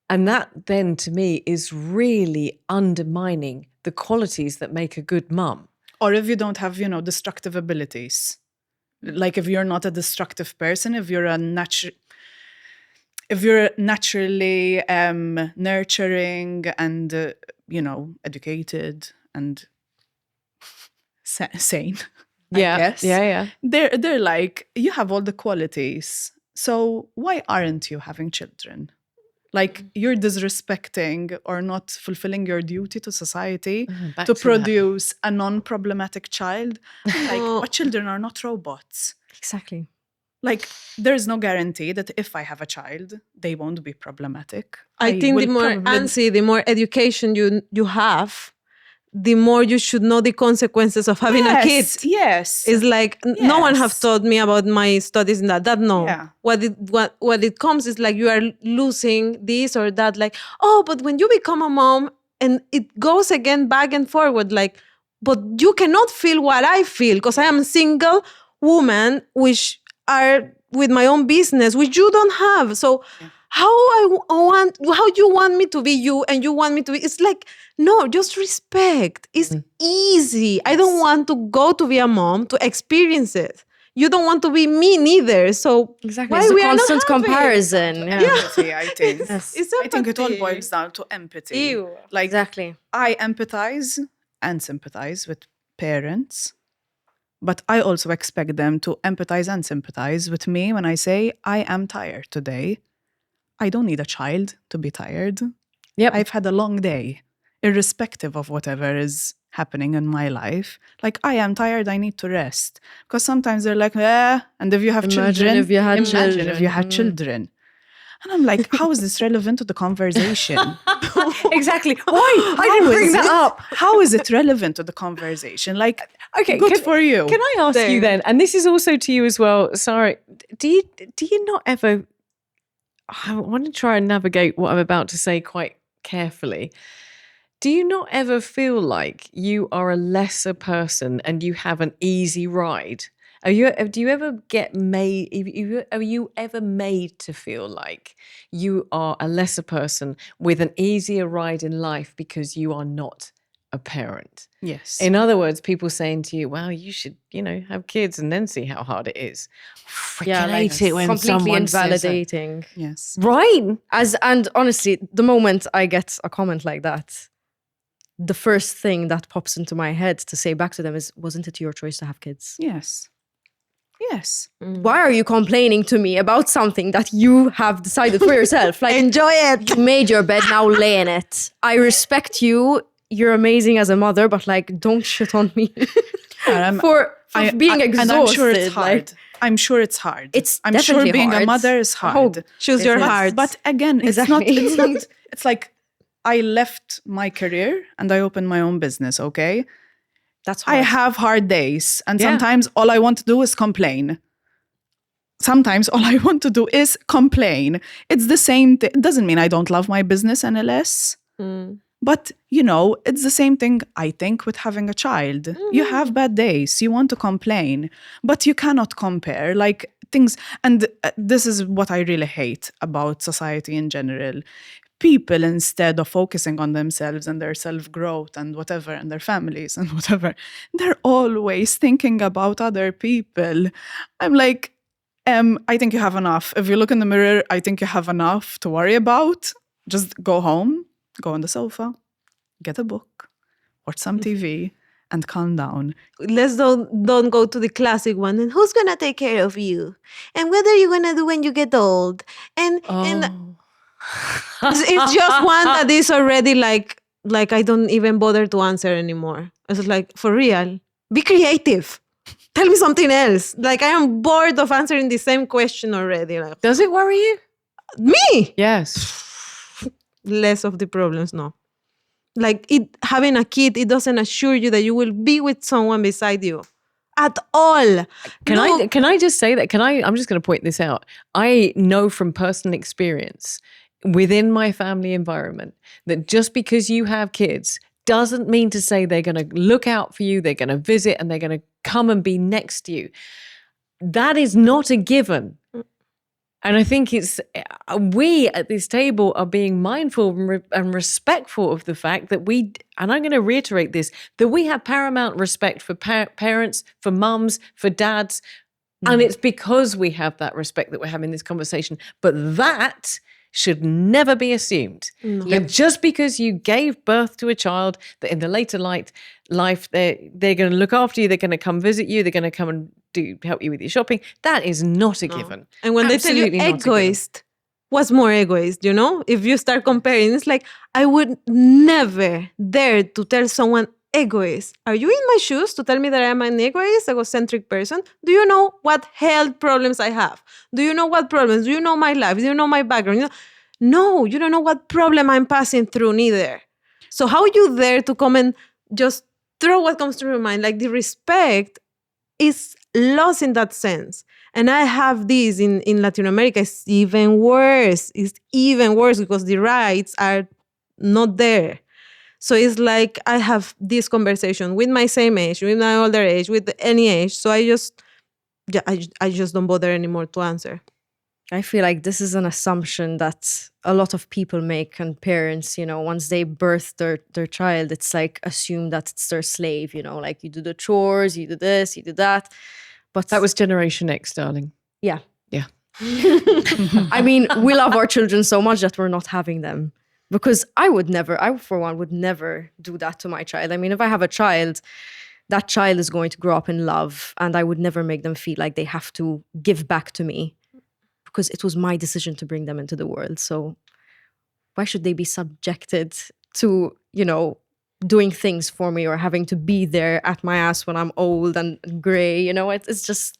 And that then to me is really undermining the qualities that make a good mum. Or if you don't have, destructive abilities. Like if you're not a destructive person, if you're naturally nurturing and, educated and sane. I guess. Yeah. They're like, you have all the qualities. So why aren't you having children? Like you're disrespecting or not fulfilling your duty to society Back to that. produce a non-problematic child. Like, Oh. but children are not robots. Exactly. Like, there is no guarantee that if I have a child, they won't be problematic. I think the will more probably- Ansi, the more education you have, the more you should know the consequences of having a kid. Yes. It's like no one have Yes. taught me about my studies in that. That no. Yeah. What it comes is like you are losing this or that. Like, oh, but when you become a mom, and it goes again back and forward. Like, but you cannot feel what I feel because I am a single woman, which are with my own business, which you don't have. So. How you want me to be you and you want me to be, it's like, no, just respect. It's easy. I don't want to go to be a mom to experience it. You don't want to be me neither. So Exactly. why It's we a are not constant happy? comparison. Yeah. Empathy, I think. It's I think it all empathy. boils down to empathy. Ew. Like, Exactly. I empathize and sympathize with parents, but I also expect them to empathize and sympathize with me when I say, I am tired today. I don't need a child to be tired. Yep. I've had a long day, irrespective of whatever is happening in my life. Like, I am tired, I need to rest. Because sometimes they're like, and if you have Imagine children, if you had imagine if you children. had children. And I'm like, how is this relevant to the conversation? Exactly. Why? I didn't bring that up. How is it relevant to the conversation? Like, Okay, good can- for you. Can I ask you then, and this is also to you as well, Sarah, do you not ever, I want to try and navigate what I'm about to say quite carefully. Do you not ever feel like you are a lesser person and you have an easy ride? Do you ever get made, are you ever made to feel like you are a lesser person with an easier ride in life because you are not a parent? Yes. In other words, people saying to you, well, you should, have kids and then see how hard it is. Freaking hate it when completely someone says that. invalidating. Yes. Right. And honestly, the moment I get a comment like that, the first thing that pops into my head to say back to them is, wasn't it your choice to have kids? Yes. Yes. Why are you complaining to me about something that you have decided for yourself? Like, Enjoy it. you made your bed, now lay in it. I respect you. You're amazing as a mother, but like, don't shit on me for being exhausted. And I'm sure it's hard. Like, I'm sure it's hard. It's I'm sure definitely being a hard. mother is hard. Choose your heart. But again, Exactly. it's not. It's like I left my career and I opened my own business. Okay, that's hard. I have hard days, and Yeah. sometimes all I want to do is complain. Sometimes all I want to do is complain. It's the same thing. It doesn't mean I don't love my business any less. But, it's the same thing, I think, with having a child. You have bad days. You want to complain. But you cannot compare, like, things. And this is what I really hate about society in general. People, instead of focusing on themselves and their self-growth and whatever, and their families and whatever, they're always thinking about other people. I'm like, I think you have enough. If you look in the mirror, I think you have enough to worry about. Just go home, go on the sofa, get a book, watch some TV, and calm down. Let's don't go to the classic one. And who's gonna take care of you? And what are you gonna do when you get old? And it's just one that is already like I don't even bother to answer anymore. It's like, for real, be creative. Tell me something else. Like, I am bored of answering the same question already. Like, Does it worry you? Me? Yes. Less of the problems, no. Like having a kid, it doesn't assure you that you will be with someone beside you at all. Can I just say that? I'm just going to point this out. I know from personal experience within my family environment that just because you have kids doesn't mean to say they're going to look out for you, they're going to visit, and they're going to come and be next to you. That is not a given. And I think we at this table are being mindful and respectful of the fact that and I'm going to reiterate this, that we have paramount respect for parents, for mums, for dads. And it's because we have that respect that we're having this conversation. But that should never be assumed. That just because you gave birth to a child, that in the later life, they're going to look after you, they're going to come visit you, they're going to come and help you with your shopping. That is not a given. And when Absolutely they tell you egoist, what's more egoist, you know? If you start comparing, it's like, I would never dare to tell someone egoist. Are you in my shoes to tell me that I'm an egocentric person? Do you know what health problems I have? Do you know what problems? Do you know my life? Do you know my background? No, you don't know what problem I'm passing through neither. So how you dare to come and just throw what comes to your mind? Like, the respect is lost in that sense. And I have this in Latin America. It's even worse. It's even worse because the rights are not there. So it's like I have this conversation with my same age, with my older age, with any age. So I just don't bother anymore to answer. I feel like this is an assumption that a lot of people make, and parents, once they birth their child, it's like assume that it's their slave, like you do the chores, you do this, you do that. But that was Generation X, darling. Yeah. Yeah. I mean, we love our children so much that we're not having them. Because I for one, would never do that to my child. I mean, if I have a child, that child is going to grow up in love, and I would never make them feel like they have to give back to me because it was my decision to bring them into the world. So why should they be subjected to, doing things for me or having to be there at my ass when I'm old and gray? It's just...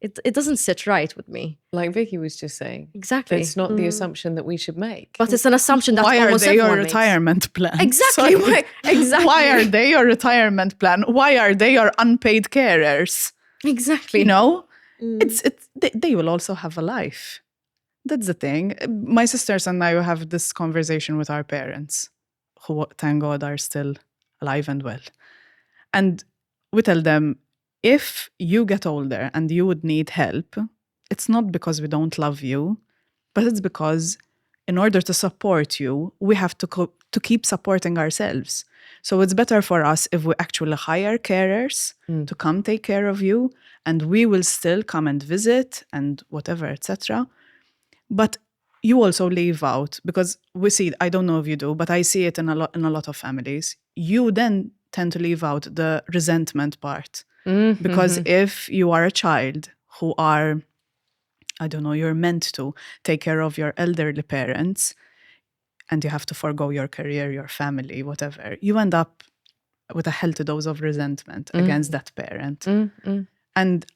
It doesn't sit right with me. Like Vicky was just saying. Exactly. It's not the assumption that we should make. But it's an assumption that why are almost they your everyone makes. retirement plan? Exactly. Why are they your retirement plan? Why are they your unpaid carers? Exactly. They will also have a life. That's the thing. My sisters and I have this conversation with our parents, who, thank God, are still alive and well. And we tell them, if you get older and you would need help, it's not because we don't love you, but it's because in order to support you, we have to keep supporting ourselves. So it's better for us if we actually hire carers to come take care of you, and we will still come and visit and whatever, etc. But you also leave out, because we see, I don't know if you do, but I see it in a lot of families. You then tend to leave out the resentment part. Mm-hmm. Because if you are a child who are, I don't know, you're meant to take care of your elderly parents, and you have to forego your career, your family, whatever, you end up with a healthy dose of resentment against that parent. And I'm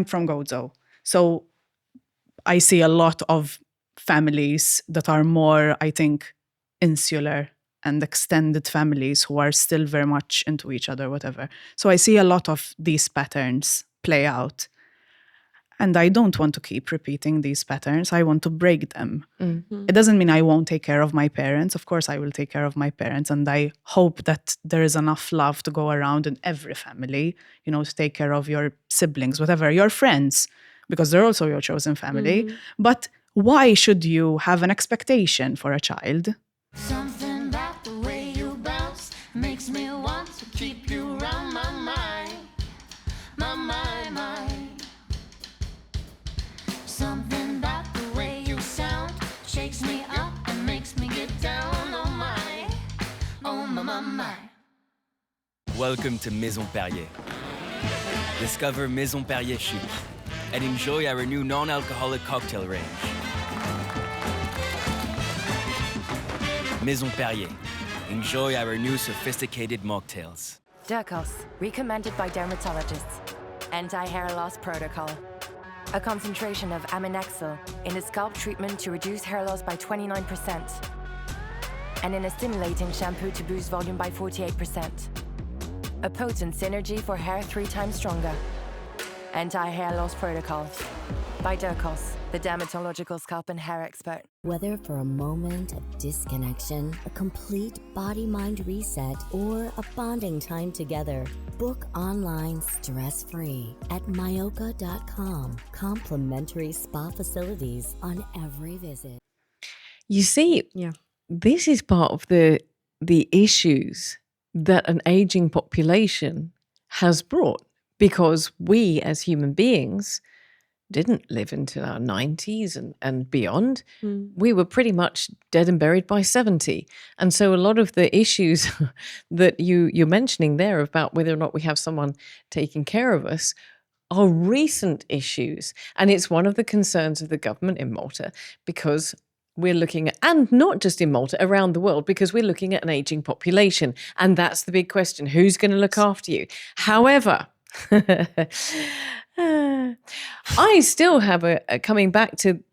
from Gozo, so I see a lot of families that are more, I think, insular and extended families who are still very much into each other, whatever. So I see a lot of these patterns play out. And I don't want to keep repeating these patterns. I want to break them. Mm-hmm. It doesn't mean I won't take care of my parents. Of course, I will take care of my parents. And I hope that there is enough love to go around in every family, to take care of your siblings, whatever, your friends, because they're also your chosen family. Mm-hmm. But why should you have an expectation for a child? Something about the way you bounce makes me want to keep you around my mind. My mind. Something about the way you sound shakes me up and makes me get down. Oh my. Welcome to Maison Perrier. Discover Maison Perrier Chic and enjoy our new non-alcoholic cocktail range. Maison Perrier. Enjoy our new sophisticated mocktails. Durkos, recommended by dermatologists. Anti-hair loss protocol. a concentration of aminexyl in a scalp treatment to reduce hair loss by 29%, and in a stimulating shampoo to boost volume by 48%. A potent synergy for hair 3 times stronger. Anti-hair loss protocol by Dercos, the dermatological scalp and hair expert. Whether for a moment of disconnection, a complete body-mind reset, or a bonding time together, book online stress-free at myoka.com. Complimentary spa facilities on every visit. You see, this is part of the issues that an aging population has brought, because we as human beings didn't live until our 90s and beyond. We were pretty much dead and buried by 70. And so a lot of the issues that you're mentioning there about whether or not we have someone taking care of us are recent issues. And it's one of the concerns of the government in Malta, because we're looking at, and not just in Malta, around the world, because we're looking at an aging population. And that's the big question. Who's going to look after you? However, I still have coming back to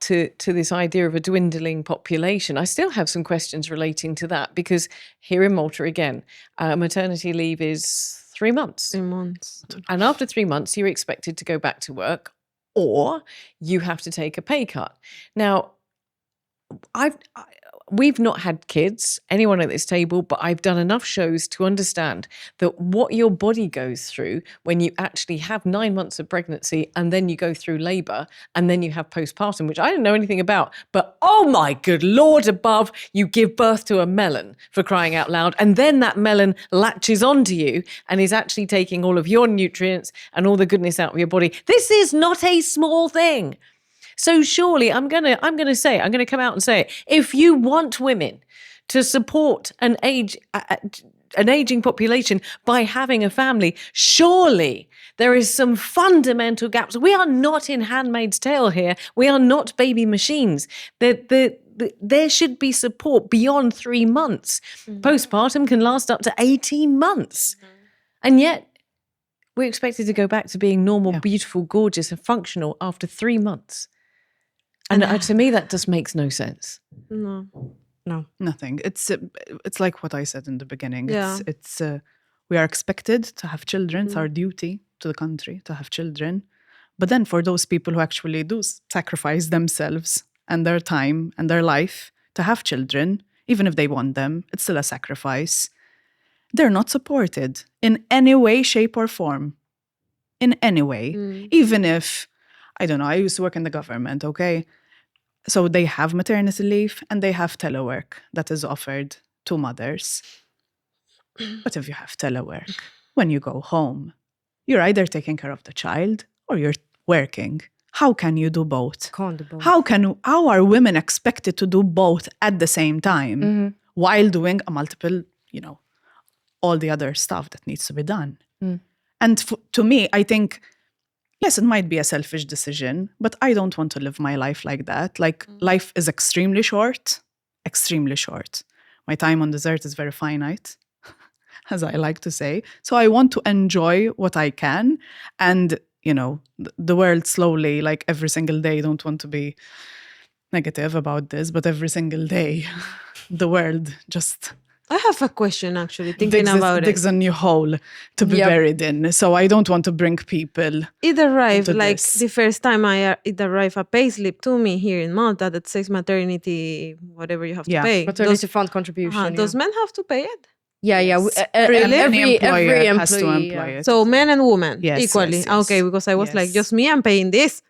this idea of a dwindling population, I still have some questions relating to that, because here in Malta, again, maternity leave is 3 months. 3 months. And after 3 months, you're expected to go back to work, or you have to take a pay cut. Now, we've not had kids, anyone at this table, but I've done enough shows to understand that what your body goes through when you actually have 9 months of pregnancy, and then you go through labor, and then you have postpartum, which I didn't know anything about. But oh my good Lord above, you give birth to a melon, for crying out loud. And then that melon latches onto you and is actually taking all of your nutrients and all the goodness out of your body. This is not a small thing. So surely I'm going to come out and say it. If you want women to support an aging population by having a family, surely there is some fundamental gaps. We are not in Handmaid's Tale here. We are not baby machines. There should be support beyond 3 months. Postpartum can last up to 18 months. And yet we're expected to go back to being normal, beautiful, gorgeous and functional after 3 months. And to me, that just makes no sense. No. Nothing. It's like what I said in the beginning. Yeah. It's we are expected to have children. It's our duty to the country to have children. But then for those people who actually do sacrifice themselves and their time and their life to have children, even if they want them, it's still a sacrifice. They're not supported in any way, shape or form. In any way. Even if, I don't know, I used to work in the government, okay? So they have maternity leave and they have telework that is offered to mothers. But if you have telework, when you go home, you're either taking care of the child or you're working. How can you do both? Can't do both. How are women expected to do both at the same time while doing a multiple, all the other stuff that needs to be done? And to me, I think, yes, it might be a selfish decision, but I don't want to live my life like that. Like, life is extremely short. My time on this earth is very finite, as I like to say. So I want to enjoy what I can. And, the world slowly, like every single day, don't want to be negative about this, but every single day, the world just... I have a question, actually, thinking about it. Digs a new hole to be buried in. So I don't want to bring people. It arrived, like this. the first time it arrived a payslip to me here in Malta that says maternity, whatever you have to pay. Maternity fund contribution. Those men have to pay it? Yeah. Every employer has to employee, employ it. So men and women equally. Yes. Okay, because I was like, just me, I'm paying this.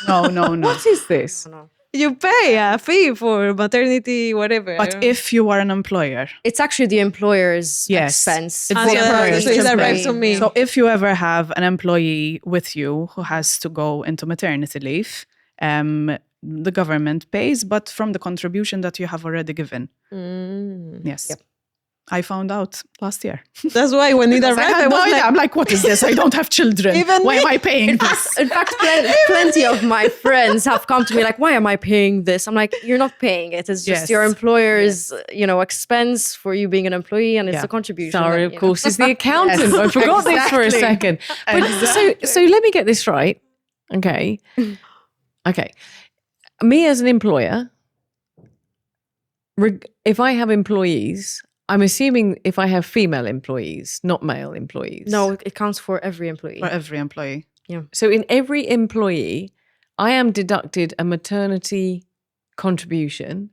No. What is this? No. You pay a fee for maternity, whatever. But if you are an employer. It's actually the employer's expense. It's Ah, the so employer's it expense. arrives to me. So if you ever have an employee with you who has to go into maternity leave, the government pays, but from the contribution that you have already given. Yes. Yep. I found out last year. That's why when it arrived, I was like, I'm like, what is this? I don't have children. Why am I paying this? In fact, plenty of my friends have come to me like, why am I paying this? I'm like, you're not paying it. It's just your employer's, expense for you being an employee, and it's a contribution. Sarah, of course, is the accountant. I forgot this for a second. But so let me get this right. Okay. Okay. Me as an employer, if I have employees, I'm assuming if I have female employees, not male employees. No, it counts for every employee. For every employee. So in every employee, I am deducted a maternity contribution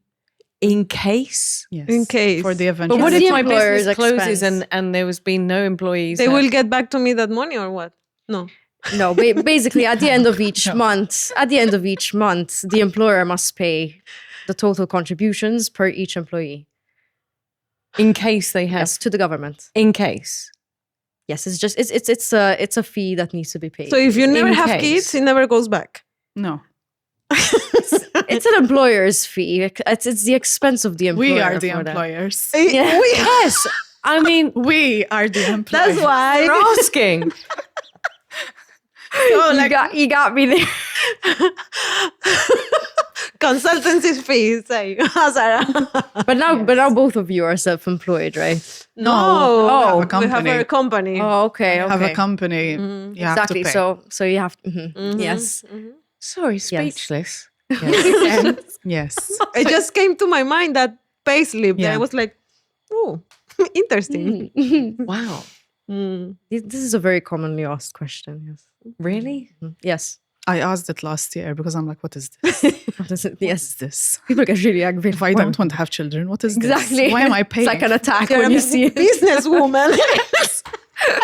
in case. Yes. In case. For the eventual. But what Yes, if the my employer's business closes expense. and there has been no employees? They that- will get back to me that money or what? No. No, basically at the end of each month, the employer must pay the total contributions per each employee. in case they have. Yes, to the government. In case. Yes, it's just it's a fee that needs to be paid. So if you never In have case. kids, it never goes back. No. it's an employer's fee. It's the expense of the employer. We are the for that. employers. Yeah. Yes. I mean, We are the employers. That's why. they're asking. You got me there. Consultancy fees. Say, Sarah. But now both of you are self-employed, right? No. Oh, we have a company. We have a company. Oh, okay. Have a company. You have Exactly. to pay. So you have yes. Sorry, speechless. Yes. It just came to my mind that payslip. Yeah. I was like, oh, interesting. Wow. This is a very commonly asked question. Yes. Really? Yes. I asked it last year because I'm like, what is this? What is it? What Yes. is this? People get really angry. If I don't want to have children, what is Exactly. this? Why am I paying? It's like an attack You're when a you see it. businesswoman.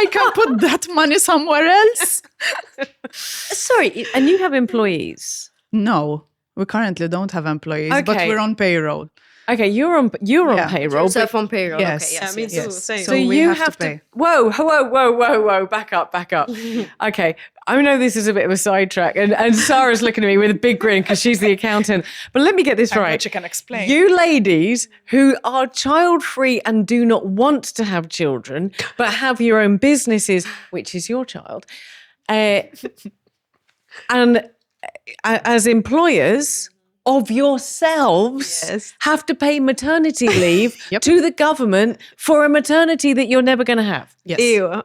I can put that money somewhere else. Sorry, and you have employees. No, we currently don't have employees, but Okay. we're on payroll. Okay, you're on Yeah. payroll. But, Yourself on payroll. Yes. Okay, Yeah, yes, me yes, too. yes. Same. so we you have to have to. pay. Whoa! Back up. Okay, I know this is a bit of a sidetrack, and Sarah's looking at me with a big grin because she's the accountant. But let me get this right. you can explain. You ladies who are child-free and do not want to have children, but have your own businesses, which is your child, and as employers of yourselves, Yes. have to pay maternity leave to the government for a maternity that you're never going to have. Yes. Ew.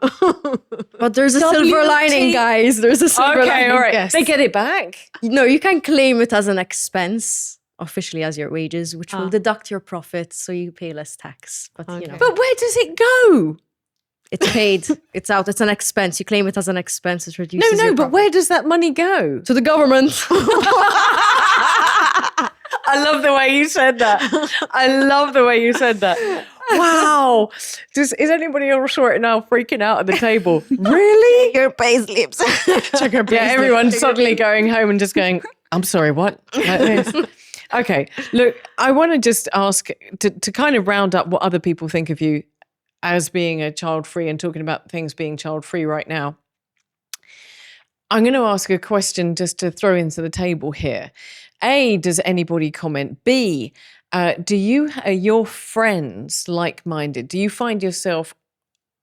But there's a silver lining, guys. There's a silver lining. all right. Yes. They get it back. No, you can claim it as an expense officially as your wages, which will deduct your profits, so you pay less tax. But you know, But where does it go? it's paid. It's out. It's an expense. You claim it as an expense. It reduces. No, your but profit. where does that money go? To the government. I love the way you said that. Wow. Is anybody else right now freaking out at the table? Really? Your payslips. Check your Yeah, everyone's suddenly going home and just going, I'm sorry, what? Like this. Okay, look, I want to just ask to kind of round up what other people think of you as being a child-free and talking about things being child-free right now. I'm going to ask a question just to throw into the table here. A, does anybody comment? B, do you, are your friends like-minded? Do you find yourself,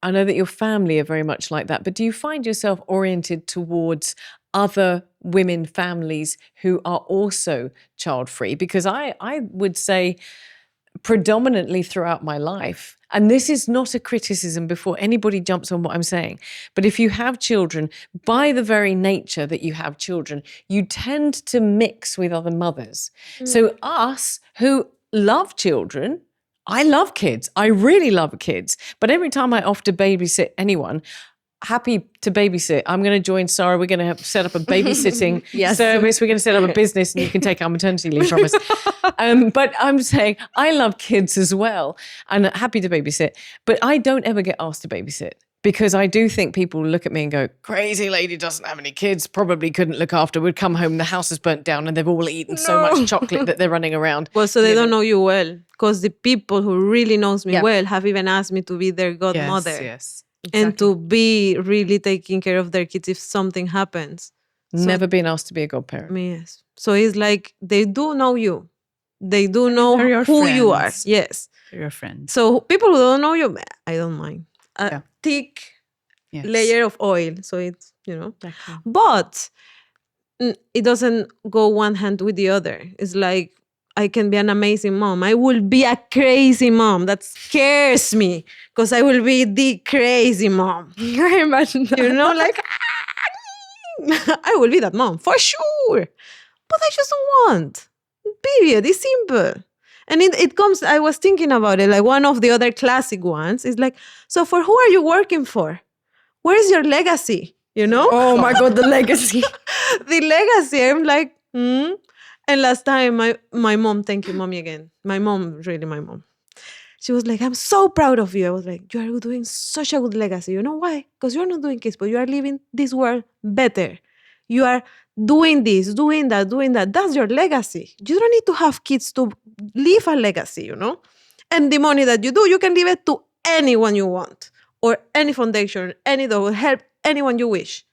I know that your family are very much like that, but do you find yourself oriented towards other women families who are also child-free? Because I would say predominantly throughout my life, and this is not a criticism before anybody jumps on what I'm saying, but if you have children, by the very nature that you have children, you tend to mix with other mothers. So us who love children, I love kids, I really love kids, but every time I offer to babysit anyone, happy to babysit. I'm going to join Sarah. We're going to set up a babysitting service. We're going to set up a business and you can take our maternity leave from us. But I'm saying I love kids as well and happy to babysit. But I don't ever get asked to babysit because I do think people look at me and go, crazy lady doesn't have any kids, probably couldn't look after, would come home, the house is burnt down and they've all eaten so much chocolate that they're running around. Well, so they don't know you well because the people who really knows me well have even asked me to be their godmother. Yes. And to be really taking care of their kids if something happens. Never been asked to be a godparent. Yes. So it's like they do know you. They do know They're your who you are. friends. Yes. They're your friends. So people who don't know you, I don't mind. A Yeah. thick Yes. layer of oil. So it's, but it doesn't go one hand with the other. It's like, I can be an amazing mom. I will be a crazy mom. That scares me because I will be the crazy mom. I imagine that. Like, I will be that mom for sure. but I just don't want. Period. It's simple. And it comes, I was thinking about it, like one of the other classic ones is like, so for who are you working for? Where is your legacy? You know? Oh my God, the legacy. The legacy. I'm like, And last time, my mom, thank you, mommy again. My mom, really my mom. She was like, I'm so proud of you. I was like, you are doing such a good legacy. You know why? Because you're not doing kids, but you are living this world better. You are doing this, doing that, doing that. That's your legacy. You don't need to have kids to leave a legacy, you know? And the money that you do, you can leave it to anyone you want, or any foundation, any that will help anyone you wish.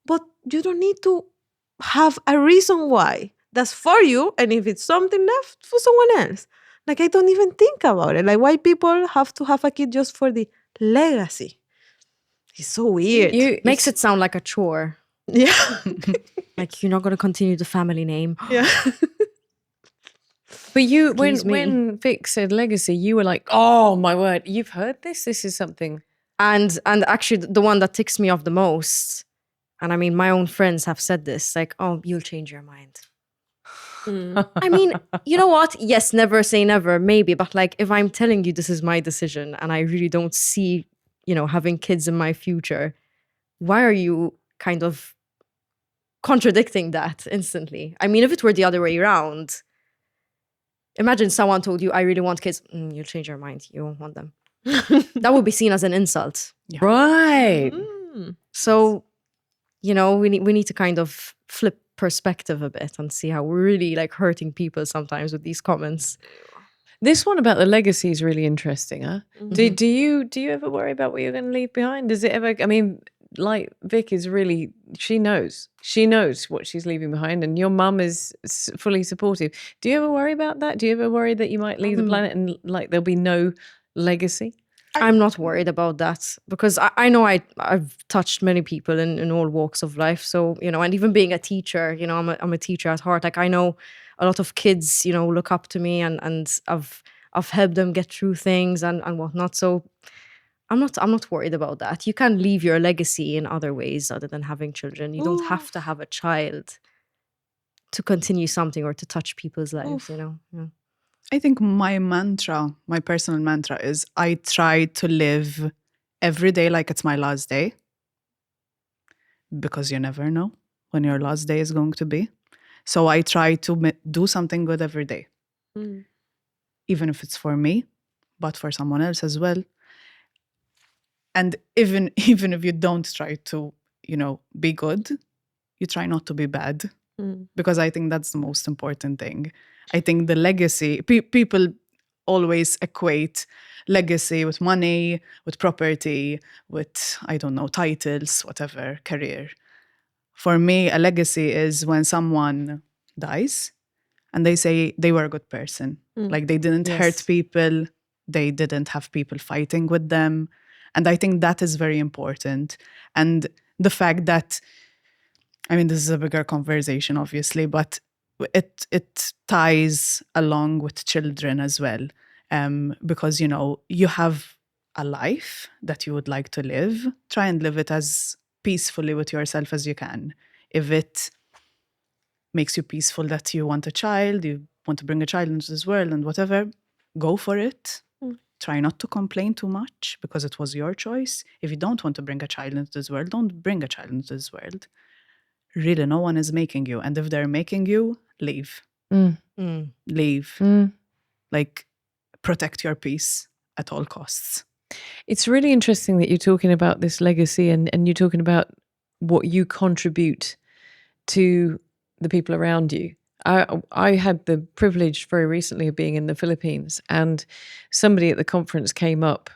But you don't need to have a reason why. That's for you, and if it's something left, for someone else. Like, I don't even think about it. Like, why people have to have a kid just for the legacy? It's so weird. Makes it sound like a chore. Yeah. Like, you're not going to continue the family name. Yeah. But you, Excuse me. when Vic said legacy, you were like, oh my word, you've heard this? This is something. And actually, the one that ticks me off the most, and I mean, my own friends have said this, like, oh, you'll change your mind. I mean, you know what? Yes, never say never, maybe. But like, if I'm telling you this is my decision and I really don't see, having kids in my future, why are you kind of contradicting that instantly? I mean, if it were the other way around, imagine someone told you, I really want kids. You'll change your mind. You won't want them. That would be seen as an insult. Yeah. Right. So, we need to kind of flip perspective a bit and see how we're really like hurting people sometimes with these comments. This one about the legacy is really interesting, huh? Do you ever worry about what you're going to leave behind? Does it ever? I mean, like Vic is really, she knows what she's leaving behind, and your mum is fully supportive. Do you ever worry about that? Do you ever worry that you might leave the planet and like there'll be no legacy? I'm not worried about that because I know I've touched many people in all walks of life. So, and even being a teacher, I'm a teacher at heart. Like, I know a lot of kids, look up to me and I've helped them get through things and whatnot. So I'm not worried about that. You can leave your legacy in other ways other than having children. You don't have to have a child to continue something or to touch people's lives, Yeah. I think my personal mantra is I try to live every day like it's my last day, because you never know when your last day is going to be. So I try to do something good every day, even if it's for me, but for someone else as well. And even if you don't try to, be good, you try not to be bad. Because I think that's the most important thing. I think the legacy, people always equate legacy with money, with property, with, I don't know, titles, whatever, career. For me, a legacy is when someone dies and they say they were a good person. Like, they didn't hurt people, they didn't have people fighting with them. And I think that is very important. And the fact that, I mean, this is a bigger conversation, obviously, but it ties along with children as well. Because, you have a life that you would like to live. Try and live it as peacefully with yourself as you can. If it makes you peaceful that you want a child, you want to bring a child into this world and whatever, go for it. Try not to complain too much because it was your choice. If you don't want to bring a child into this world, don't bring a child into this world. Really, no one is making you. And if they're making you, leave. Leave. Like, protect your peace at all costs. It's really interesting that you're talking about this legacy and you're talking about what you contribute to the people around you. I had the privilege very recently of being in the Philippines, and somebody at the conference came up.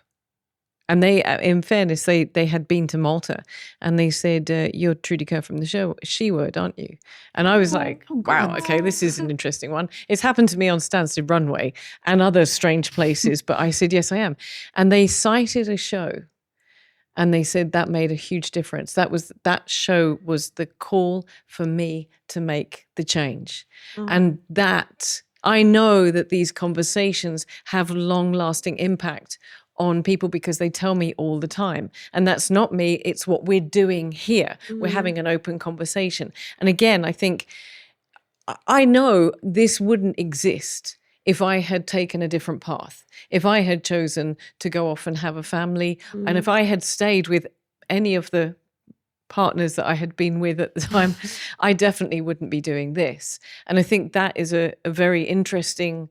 And they, in fairness, they had been to Malta, and they said, you're Trudy Kerr from the show She Word, aren't you? And I was like, wow, okay, this is an interesting one. It's happened to me on Stansted Runway and other strange places, but I said, yes, I am. And they cited a show, and they said that made a huge difference. That show was the call for me to make the change. And that, I know that these conversations have long-lasting impact on people because they tell me all the time. And that's not me, it's what we're doing here. We're having an open conversation. And again, I think I know this wouldn't exist if I had taken a different path, if I had chosen to go off and have a family, and if I had stayed with any of the partners that I had been with at the time, I definitely wouldn't be doing this. And I think that is a very interesting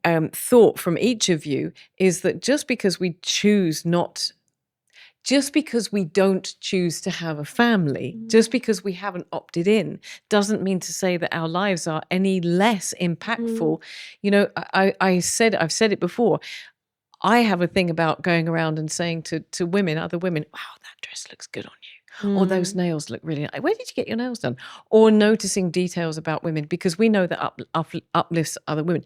thought from each of you, is that just because we don't choose to have a family, just because we haven't opted in, doesn't mean to say that our lives are any less impactful. You know, I've said it before. I have a thing about going around and saying to women, other women, wow, that dress looks good on you. Or those nails look really nice. Where did you get your nails done? Or noticing details about women, because we know that uplifts other women.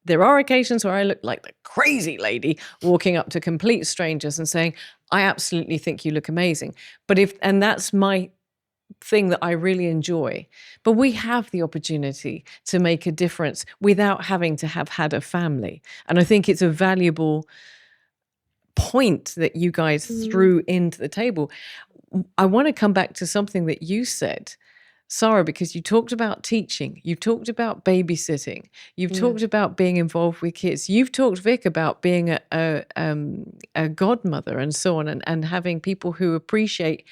There are occasions where I look like the crazy lady walking up to complete strangers and saying, I absolutely think you look amazing. And that's my thing that I really enjoy. But we have the opportunity to make a difference without having to have had a family. And I think it's a valuable point that you guys threw into the table. I want to come back to something that you said, Sarah, because you talked about teaching, you've talked about babysitting, you've talked about being involved with kids, you've talked, Vic, about being a godmother and so on, and having people who appreciate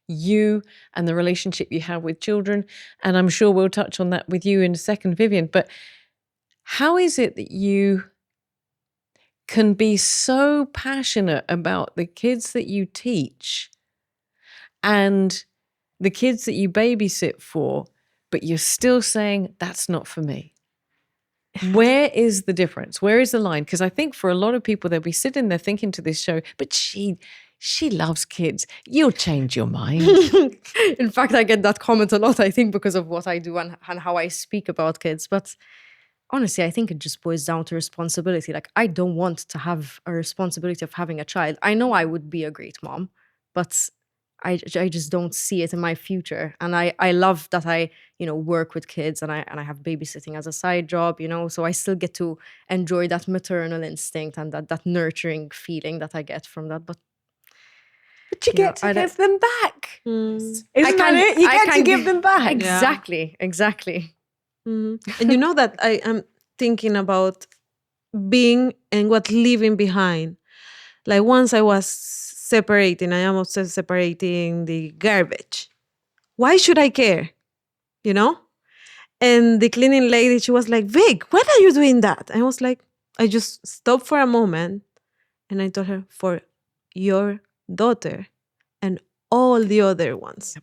you and the relationship you have with children. And I'm sure we'll touch on that with you in a second, Vivienne. But how is it that you can be so passionate about the kids that you teach and the kids that you babysit for, but you're still saying, that's not for me? Where is the difference? Where is the line? Because I think for a lot of people, they'll be sitting there thinking to this show, but she loves kids. You'll change your mind. In fact, I get that comment a lot, I think, because of what I do and how I speak about kids. But honestly, I think it just boils down to responsibility. Like, I don't want to have a responsibility of having a child. I know I would be a great mom, but I just don't see it in my future. And I love that I, work with kids and I have babysitting as a side job, so I still get to enjoy that maternal instinct and that nurturing feeling that I get from that. But you get to give them back. Isn't that it? You get to give them back. Exactly. And you know that I am thinking about being and what leaving behind. Like, once I was separating, I am obsessed separating the garbage. Why should I care? And the cleaning lady, she was like, Vic, why are you doing that? And I was like, I just stopped for a moment and I told her, for your daughter and all the other ones,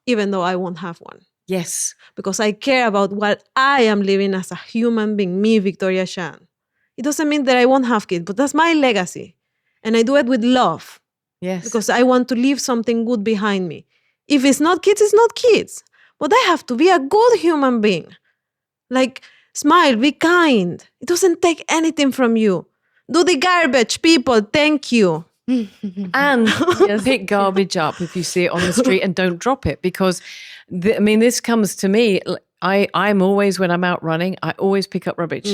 even though I won't have one. Yes. Because I care about what I am living as a human being, me, Victoria Shan. It doesn't mean that I won't have kids, but that's my legacy. And I do it with love. Yes. Because I want to leave something good behind me. If it's not kids, it's not kids. But I have to be a good human being. Like, smile, be kind. It doesn't take anything from you. Do the garbage, people. Thank you. And pick garbage up if you see it on the street and don't drop it. Because, this comes to me. I'm always, when I'm out running, I always pick up rubbish.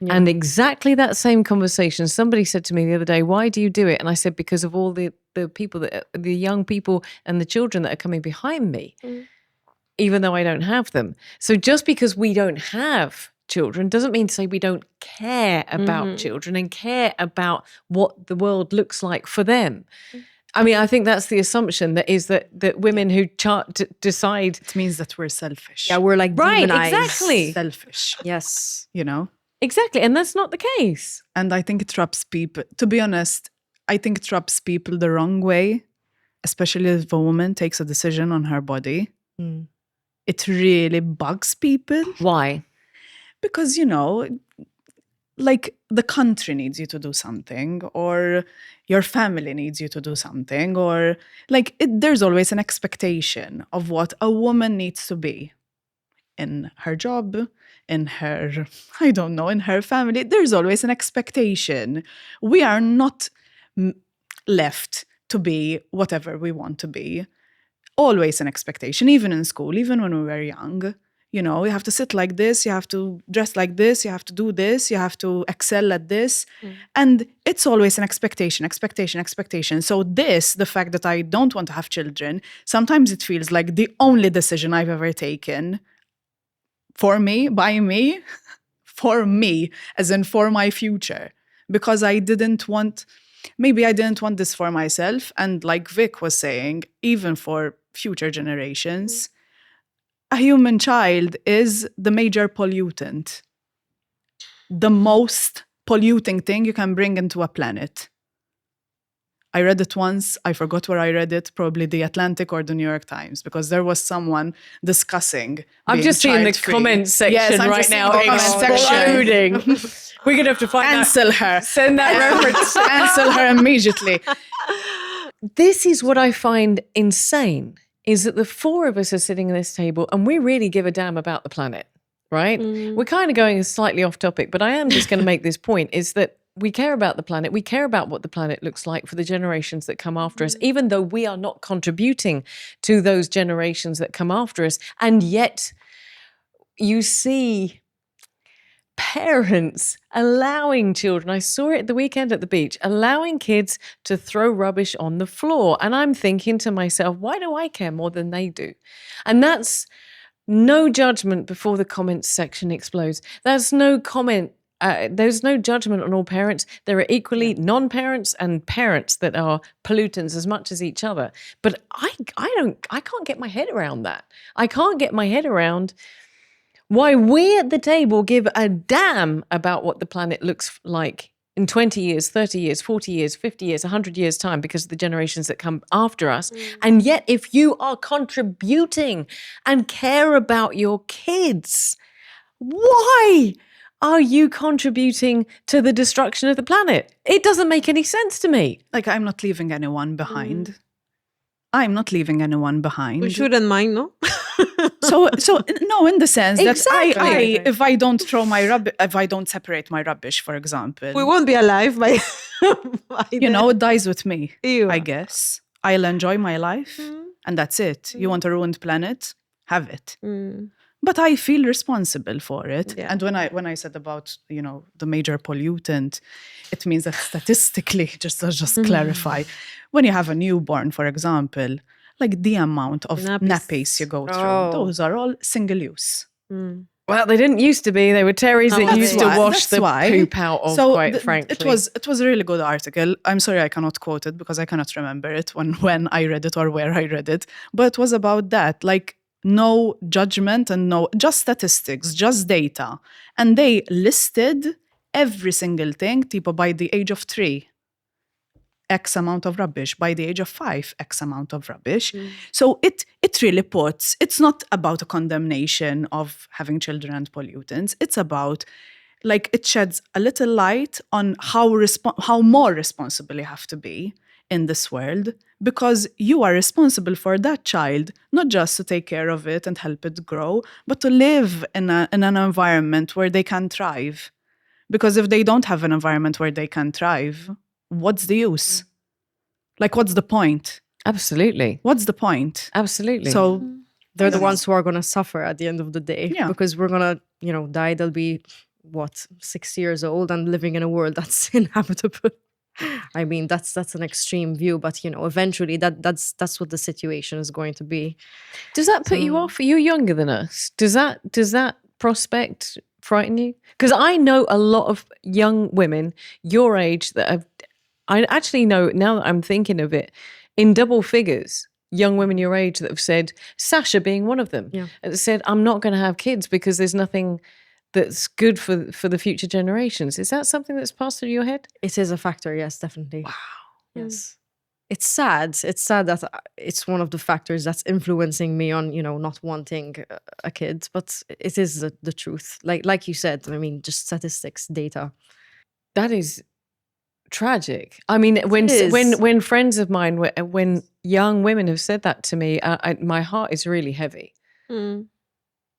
And exactly that same conversation, somebody said to me the other day, why do you do it? And I said, because of all the people, the young people and the children that are coming behind me, even though I don't have them. So just because we don't have children doesn't mean to say we don't care about children and care about what the world looks like for them. I think that's the assumption, that women who decide... It means that we're selfish. Yeah, we're like right, demonized. exactly. Selfish. Yes. Exactly, and that's not the case. And I think it traps people. To be honest, I think it traps people the wrong way, especially if a woman takes a decision on her body. It really bugs people. Why? Because, like, the country needs you to do something, or your family needs you to do something, or like there's always an expectation of what a woman needs to be in her job, in her, in her family. There's always an expectation. We are not left to be whatever we want to be. Always an expectation, even in school, even when we were young. You have to sit like this, you have to dress like this, you have to do this, you have to excel at this. And it's always an expectation. So the fact that I don't want to have children, sometimes it feels like the only decision I've ever taken For me, by me, for me, as in for my future. Because I didn't want this for myself. And like Vic was saying, even for future generations, a human child is the major pollutant. The most polluting thing you can bring into a planet. I read it once, I forgot where I read it, probably the Atlantic or the New York Times, because there was someone discussing I'm being just seeing the child-free. comments section Yes, I'm right just now seeing the comment exploding. section. We're going to have to find Cancel her. Send that reference. Cancel her immediately. This is what I find insane, is that the four of us are sitting at this table and we really give a damn about the planet, right? We're kind of going slightly off topic, but I am just going to make this point, is that we care about the planet. We care about what the planet looks like for the generations that come after us, even though we are not contributing to those generations that come after us. And yet you see parents allowing children, I saw it at the weekend at the beach, allowing kids to throw rubbish on the floor. And I'm thinking to myself, why do I care more than they do? And that's no judgment before the comments section explodes. That's no comment. There's no judgment on all parents. There are equally non-parents and parents that are pollutants as much as each other. But I can't get my head around that. I can't get my head around why we at the table give a damn about what the planet looks like in 20 years, 30 years, 40 years, 50 years, 100 years' time because of the generations that come after us. And yet if you are contributing and care about your kids, why are you contributing to the destruction of the planet? It doesn't make any sense to me. Like, I'm not leaving anyone behind. I'm not leaving anyone behind. We shouldn't mind, no? So no, in the sense that Exactly. if I don't throw my rubbish, if I don't separate my rubbish, for example, We won't be alive by, you know, it dies with me. Ew. I guess I'll enjoy my life, and that's it. You want a ruined planet? Have it. But I feel responsible for it. Yeah. And when I said about, you know, the major pollutant, it means that statistically, just clarify, when you have a newborn, for example, like the amount of nappies you go through, those are all single use. Well, they didn't used to be. They were Terry's that used to wash the poop out of, quite frankly. It was a really good article. I'm sorry I cannot quote it because I cannot remember it when I read it or where I read it. But it was about that, like no judgment and just statistics, just data. And they listed every single thing, tipo by the age of 3. X amount of rubbish, by the age of 5, X amount of rubbish. So it really puts, it's not about a condemnation of having children and pollutants. It's about, like, it sheds a little light on how more responsible you have to be in this world, because you are responsible for that child, not just to take care of it and help it grow, but to live in an environment where they can thrive. Because if they don't have an environment where they can thrive, what's the use? Like, what's the point? Absolutely. What's the point? Absolutely. So They're the ones who are going to suffer at the end of the day. Yeah. Because we're going to, die. They'll be, 6 years old and living in a world that's inhabitable. I mean, that's an extreme view, but, eventually that's what the situation is going to be. Does that put you off? You're younger than us. Does that prospect frighten you? Because I know a lot of young women your age that have, I actually know, now that I'm thinking of it, in double figures, young women your age that have said, Sasha being one of them, that said, I'm not going to have kids because there's nothing that's good for the future generations. Is that something that's passed through your head? It is a factor, yes, definitely. Wow. Yes. It's sad. It's sad that it's one of the factors that's influencing me on, not wanting a kid, but it is the truth. Like you said, I mean, just statistics, data. That is tragic. I mean, when friends of mine, when young women have said that to me, my heart is really heavy.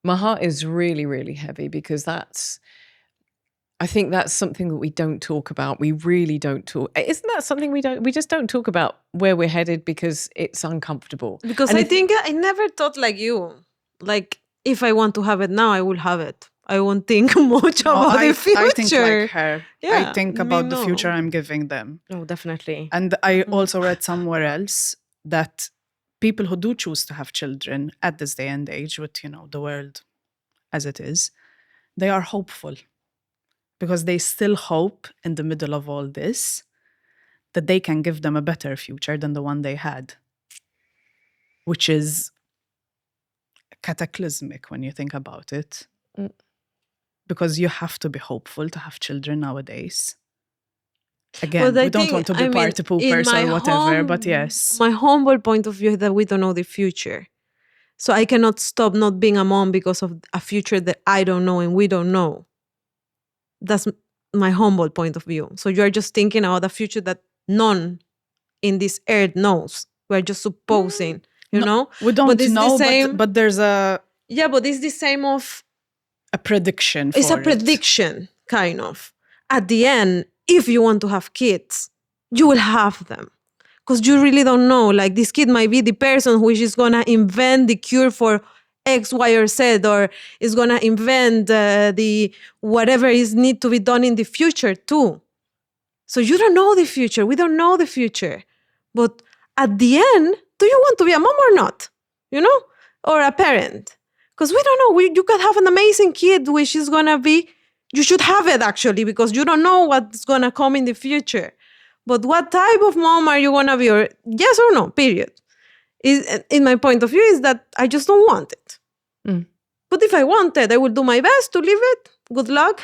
My heart is really, really heavy because I think that's something that we don't talk about. We really don't talk. Isn't that something we just don't talk about where we're headed because it's uncomfortable? Because I think I never thought like you. Like, if I want to have it now, I will have it. I won't think much about the future. I think like her. Yeah, I think about the future I'm giving them. Oh, definitely. And I also read somewhere else that people who do choose to have children at this day and age with, the world as it is, they are hopeful because they still hope in the middle of all this that they can give them a better future than the one they had, which is cataclysmic when you think about it. Because you have to be hopeful to have children nowadays. Again, we don't want to be party poopers or whatever, but yes. My humble point of view is that we don't know the future. So I cannot stop not being a mom because of a future that I don't know and we don't know. That's my humble point of view. So you are just thinking about a future that none in this earth knows. We're just supposing, you know? We don't know, but there's a... Yeah, but it's the same of... a prediction for It's a prediction, kind of. At the end, if you want to have kids, you will have them. Because you really don't know. Like, this kid might be the person who is going to invent the cure for X, Y, or Z, or is going to invent the whatever is need to be done in the future too. So you don't know the future. We don't know the future. But at the end, do you want to be a mom or not? You know? Or a parent? Because we don't know. You could have an amazing kid, which is going to be... You should have it, actually, because you don't know what's going to come in the future. But what type of mom are you going to be? Or yes or no, period. In my point of view, is that I just don't want it. But if I want it, I will do my best to live it. Good luck.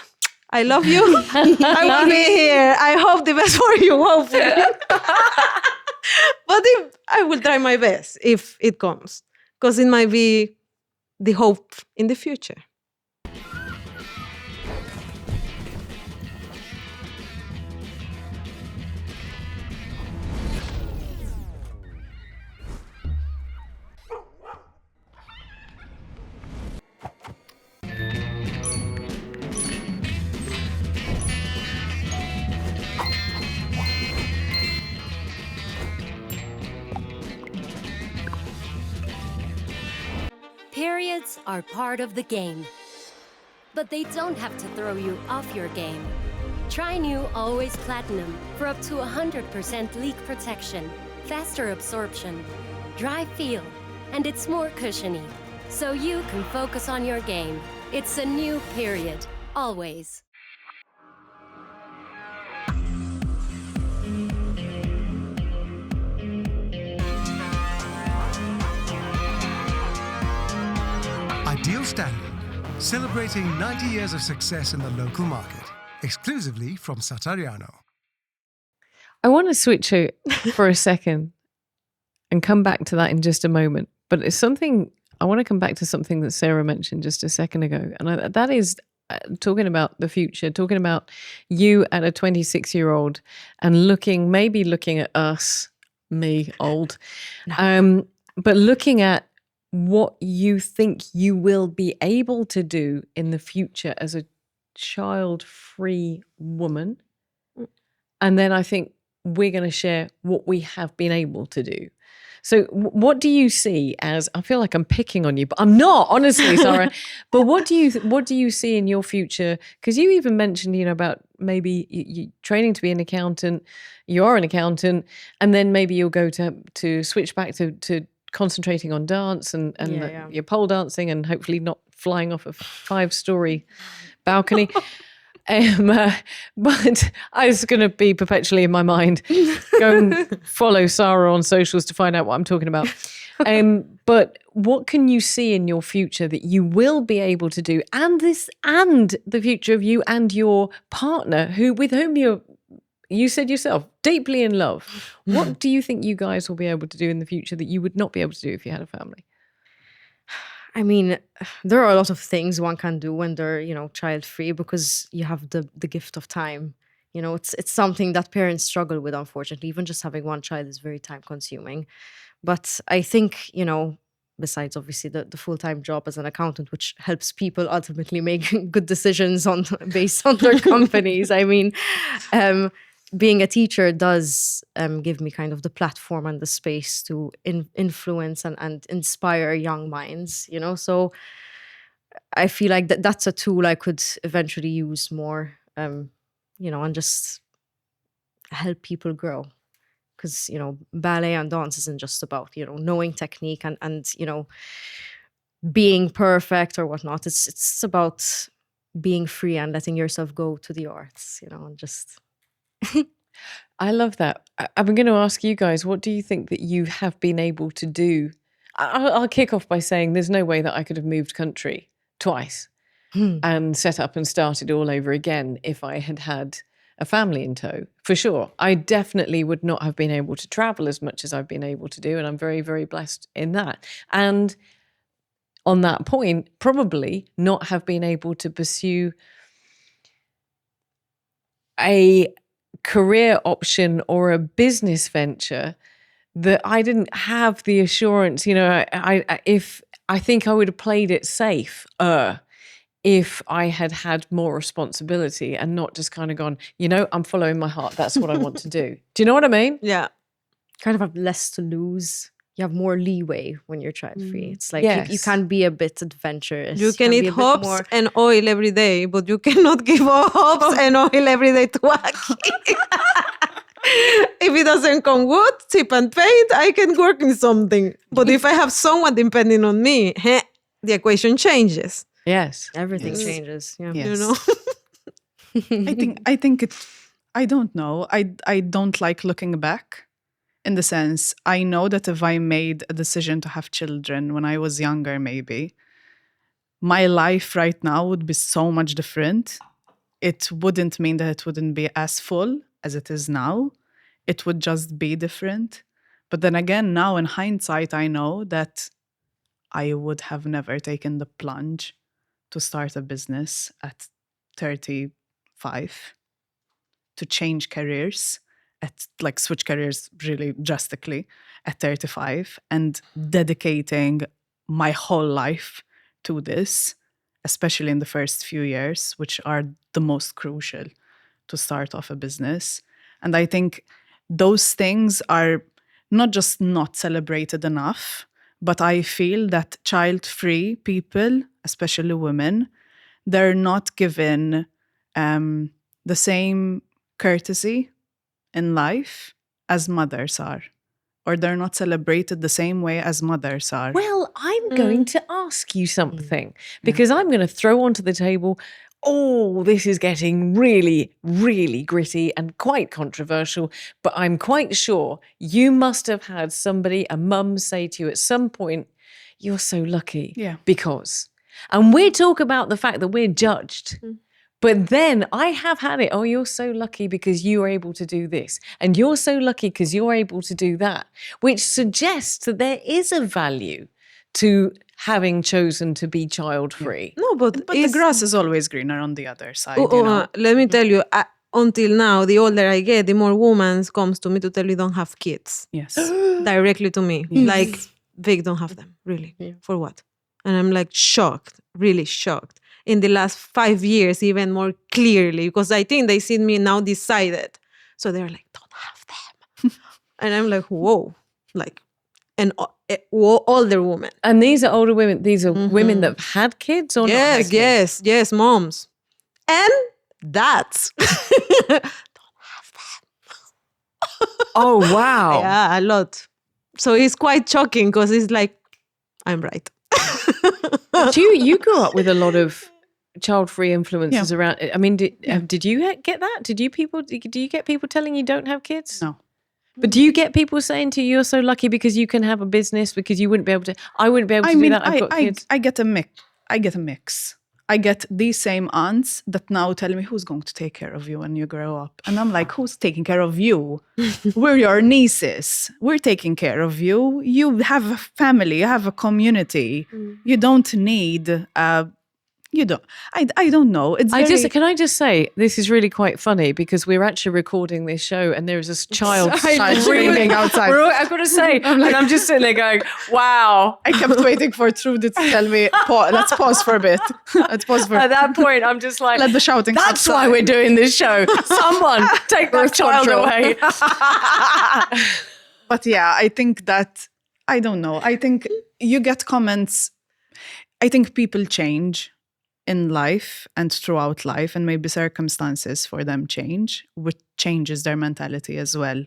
I love you. I will be here. I hope the best for you, hopefully. But I will try my best if it comes. Because it might be the hope in the future. Periods are part of the game, but they don't have to throw you off your game. Try new Always Platinum for up to 100% leak protection, faster absorption, dry feel, and it's more cushiony, so you can focus on your game. It's a new period, always. Ideal Standard, celebrating 90 years of success in the local market, exclusively from Satariano. I want to switch it for a second and come back to that in just a moment. But it's something, I want to come back to something that Sarah mentioned just a second ago. And that is talking about the future, talking about you at a 26-year-old and maybe looking at us, me, old, but looking at what you think you will be able to do in the future as a child-free woman. And then I think we're going to share what we have been able to do. So what do you see as, I feel like I'm picking on you, but I'm not, honestly, Sarah. But what do you see in your future? Because you even mentioned, about maybe you training to be an accountant, you are an accountant, and then maybe you'll go to switch back to concentrating on dance and your pole dancing and hopefully not flying off a 5-story balcony. But I was going to be perpetually in my mind. Go and follow Sarah on socials to find out what I'm talking about. But what can you see in your future that you will be able to do, and the future of you and your partner, with whom you said yourself, deeply in love. What do you think you guys will be able to do in the future that you would not be able to do if you had a family? I mean, there are a lot of things one can do when they're, child-free, because you have the gift of time. It's something that parents struggle with, unfortunately. Even just having one child is very time-consuming. But I think, besides obviously the full-time job as an accountant, which helps people ultimately make good decisions based on their companies. I mean, being a teacher does give me kind of the platform and the space to influence and inspire young minds, So I feel like that's a tool I could eventually use more, and just help people grow. Because, ballet and dance isn't just about, knowing technique and being perfect or whatnot. It's about being free and letting yourself go to the arts, and just. I love that. I'm going to ask you guys, what do you think that you have been able to do? I'll kick off by saying there's no way that I could have moved country twice and set up and started all over again if I had had a family in tow, for sure. I definitely would not have been able to travel as much as I've been able to do, and I'm very, very blessed in that. And on that point, probably not have been able to pursue a career option or a business venture that I didn't have the assurance, I think I would have played it safe if I had had more responsibility and not just kind of gone, I'm following my heart. That's what I want to do. Do you know what I mean? Yeah. Kind of have less to lose. You have more leeway when you're child-free. It's like Yes. you can be a bit adventurous. You can be eat a bit hops more- and oil every day, but you cannot give hops and oil every day to a kid. If it doesn't come good, chip and paint, I can work in something. But if I have someone depending on me, the equation changes. Yes. Everything Yes. changes. Yeah. Yes. You know? I think it. I don't know. I don't like looking back. In the sense, I know that if I made a decision to have children when I was younger, maybe my life right now would be so much different. It wouldn't mean that it wouldn't be as full as it is now. It would just be different. But then again, now in hindsight, I know that I would have never taken the plunge to start a business at 35, to change careers, switch careers really drastically at 35, and dedicating my whole life to this, especially in the first few years, which are the most crucial to start off a business. And I think those things are not just not celebrated enough, but I feel that child-free people, especially women, they're not given the same courtesy in life as mothers are, or they're not celebrated the same way as mothers are. Well, I'm going to ask you something because I'm going to throw onto the table, this is getting really, really gritty and quite controversial, but I'm quite sure you must have had somebody, a mum, say to you at some point, you're so lucky because. And we talk about the fact that we're judged. But then I have had it, you're so lucky because you are able to do this. And you're so lucky because you're able to do that, which suggests that there is a value to having chosen to be child-free. No, but the grass is always greener on the other side. Let me tell you, until now, the older I get, the more women comes to me to tell you don't have kids. Yes. Directly to me. Like, Vic, don't have them. Really? For what? And I'm like shocked, really shocked. In the last 5 years, even more clearly, because I think they see me now decided. So they're like, don't have them. And I'm like, whoa. Like, an older woman. And these are older women. These are women that have had kids or not had kids? Yes, moms. And dads. Don't have them. Oh, wow. Yeah, a lot. So it's quite shocking because it's like, I'm right. You grew up with a lot of child-free influences around. I mean, did you get that? Do you get people telling you don't have kids? No. But do you get people saying to you, you're so lucky because you can have a business because you wouldn't be able to? I wouldn't be able to do that. I've got kids. I get a mix. I get these same aunts that now tell me, who's going to take care of you when you grow up? And I'm like, who's taking care of you? We're your nieces. We're taking care of you. You have a family. You have a community. You don't need... You don't. I don't know. Can I just say this is really quite funny because we're actually recording this show and there is a child screaming outside. I've got to say, I'm just sitting there going, "Wow!" I kept waiting for Trudy to tell me. Let's pause for a bit. Let's pause for. At that point, I'm just like, let the shouting. That's why we're doing this show. Someone take that child away. But yeah, I think that I don't know. I think you get comments. I think people change in life and throughout life, and maybe circumstances for them change, which changes their mentality as well.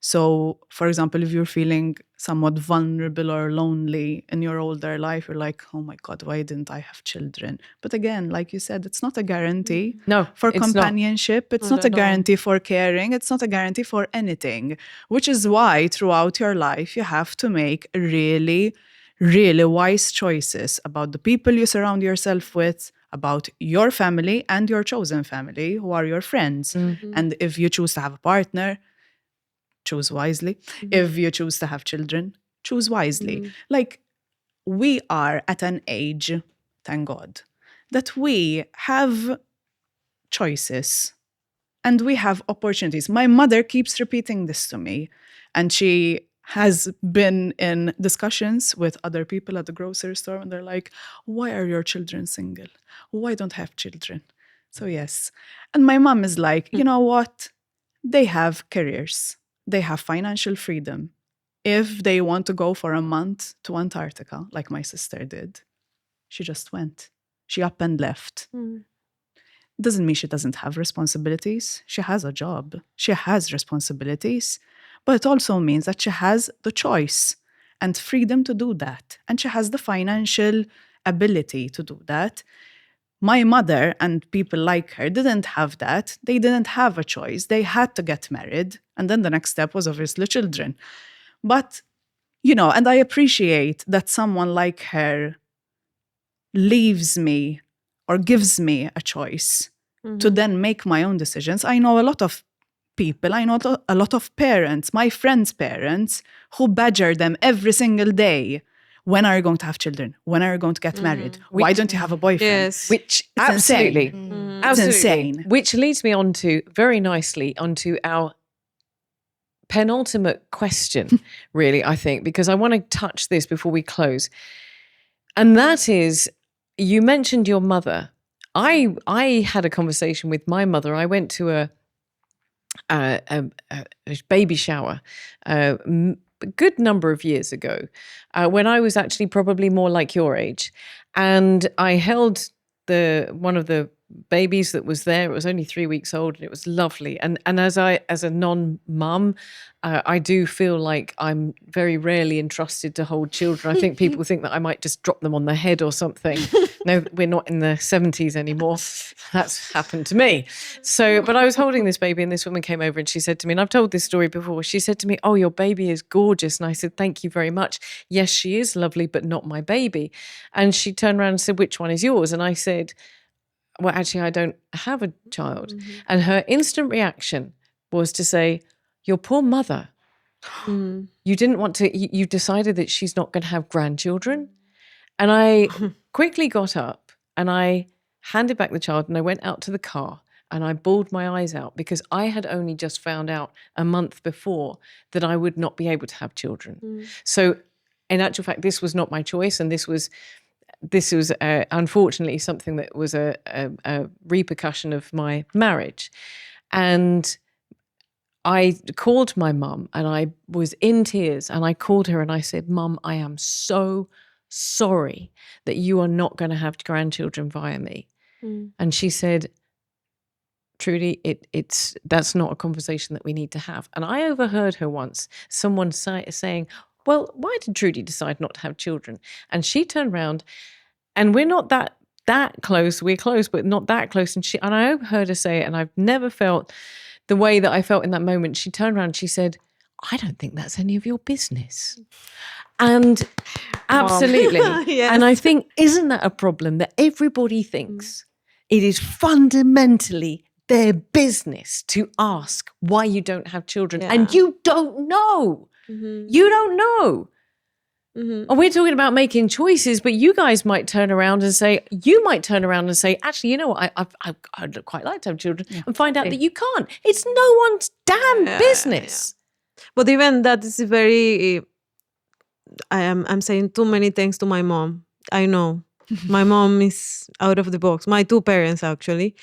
So, for example, if you're feeling somewhat vulnerable or lonely in your older life, you're like, oh my God, why didn't I have children? But again, like you said, it's not a guarantee for it's not. companionship. It's not a guarantee for caring. It's not a guarantee for anything, which is why throughout your life, you have to make really, really wise choices about the people you surround yourself with, about your family and your chosen family, who are your friends. And if you choose to have a partner, choose wisely. If you choose to have children, choose wisely. Like, we are at an age, thank God, that we have choices and we have opportunities. My mother keeps repeating this to me, and she has been in discussions with other people at the grocery store, and they're like, why are your children single? Why don't have children? So yes. And my mom is like, you know what? They have careers. They have financial freedom. If they want to go for a month to Antarctica, like my sister did, she just went. She up and left. Doesn't mean she doesn't have responsibilities. She has a job. She has responsibilities. But it also means that she has the choice and freedom to do that. And she has the financial ability to do that. My mother and people like her didn't have that. They didn't have a choice. They had to get married. And then the next step was obviously children. But, you know, and I appreciate that someone like her leaves me or gives me a choice to then make my own decisions. I know a lot of people, I know a lot of parents, my friends' parents, who badger them every single day. When are you going to have children? When are you going to get married? Why don't you have a boyfriend? Yes. Which It's absolutely, insane. absolutely. It's insane. Which leads me on to very nicely onto our penultimate question, really, I think, because I want to touch this before we close. And that is, you mentioned your mother. I had a conversation with my mother. I went to a baby shower a good number of years ago, when I was actually probably more like your age, and I held one of the babies that was there. It was only 3 weeks old, and it was lovely. And as a non-mum, I do feel like I'm very rarely entrusted to hold children. I think people think that I might just drop them on the head or something. No, we're not in the 70s anymore. That's happened to me. So, but I was holding this baby, and this woman came over and she said to me, and I've told this story before, she said to me, oh, your baby is gorgeous. And I said, thank you very much. Yes, she is lovely, but not my baby. And she turned around and said, which one is yours? And I said, well, actually, I don't have a child. And her instant reaction was to say, your poor mother, you didn't want to, you decided that she's not going to have grandchildren. And I quickly got up and I handed back the child and I went out to the car and I bawled my eyes out because I had only just found out a month before that I would not be able to have children. So in actual fact, this was not my choice, and this was unfortunately something that was a repercussion of my marriage. And I called my mum and I was in tears, and I called her and I said, Mum, I am so sorry that you are not going to have grandchildren via me. And she said, Trudy, that's not a conversation that we need to have. And I overheard her once, someone saying, well, why did Trudy decide not to have children? And she turned around, and we're not that close. We're close, but not that close. And I overheard her say it, and I've never felt the way that I felt in that moment. She turned around and she said, I don't think that's any of your business. And absolutely. Yes. And I think, isn't that a problem that everybody thinks it is fundamentally their business to ask why you don't have children? And you don't know. You don't know. And we're talking about making choices, but you guys might turn around and say, actually, you know what, I'd quite like to have children, and find out that you can't. It's no one's damn business. But even that is very, I'm saying too many thanks to my mom. I know. My mom is out of the box. My two parents, actually.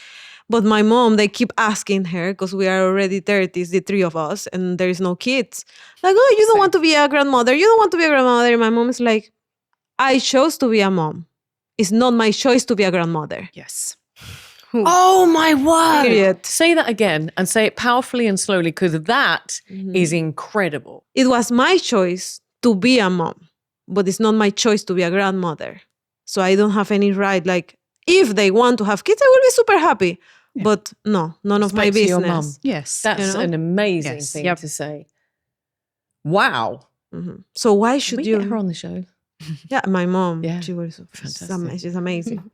But my mom, they keep asking her, because we are already 30s, the three of us, and there is no kids. Like, oh, you don't want to be a grandmother. You don't want to be a grandmother. And my mom is like, I chose to be a mom. It's not my choice to be a grandmother. Yes. Oh my word. Period. Say that again and say it powerfully and slowly, because that is incredible. It was my choice to be a mom, but it's not my choice to be a grandmother. So I don't have any right. Like, if they want to have kids, I will be super happy. Yeah. But no, none of my Respect to business. your mum. Yes. That's know? an amazing Yes. thing Yep. to say. Wow. So why Should should we you? get her on the show? Yeah, my mom. Yeah. She was Fantastic. she's amazing.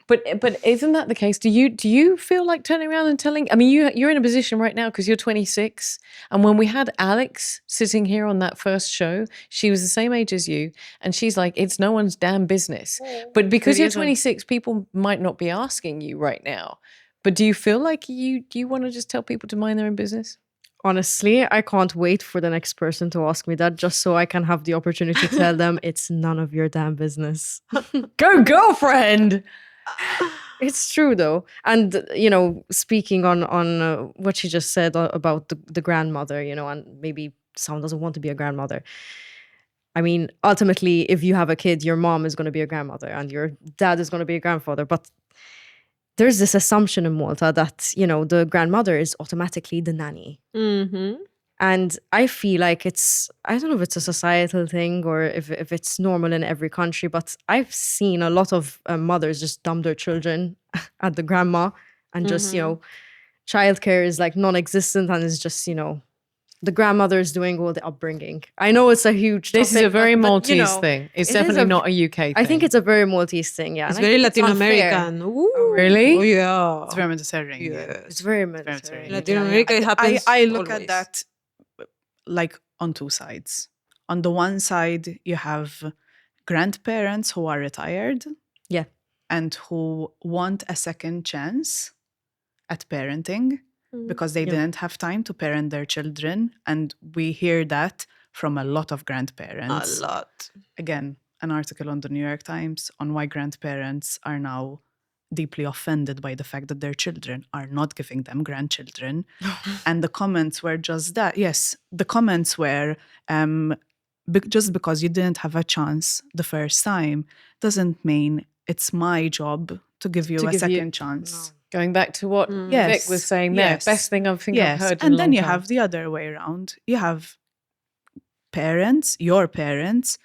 But isn't that the case? Do you feel like turning around and telling? I mean, you're in a position right now because you're 26, and when we had Alex sitting here on that first show, she was the same age as you, and she's like, "It's no one's damn business." But because It you're isn't. 26, people might not be asking you right now. But do you feel like you want to just tell people to mind their own business? Honestly, I can't wait for the next person to ask me that, just so I can have the opportunity to tell them it's none of your damn business. Go, girlfriend! It's true though. And, speaking on what she just said about the grandmother, and maybe someone doesn't want to be a grandmother. I mean, ultimately, if you have a kid, your mom is going to be a grandmother and your dad is going to be a grandfather. But there's this assumption in Malta that, the grandmother is automatically the nanny. And I feel like I don't know if it's a societal thing or if it's normal in every country, but I've seen a lot of mothers just dump their children at the grandma and just, childcare is like non-existent and it's just, the grandmother is doing all the upbringing. I know it's a huge This is topic, a very but, Maltese thing. It's it is definitely not a UK thing. I think it's a very Maltese thing, yeah. It's and I very think Latin unfair. American. Ooh. Really? Oh, yeah. It's very Mediterranean. Yes. It's very Mediterranean. Mediterranean. Latin America, it happens I look always. at that like on two sides. On the one side, you have grandparents who are retired. Yeah. And who want a second chance at parenting because they didn't have time to parent their children. And we hear that from a lot of grandparents. A lot. Again, an article on the New York Times on why grandparents are now deeply offended by the fact that their children are not giving them grandchildren. And the comments were just that. Yes, the comments were, just because you didn't have a chance the first time doesn't mean it's my job to give you a second chance. Going back to what Vic was saying there, best thing I've heard in and a then long you time. have the other way around. You have parents, your parents,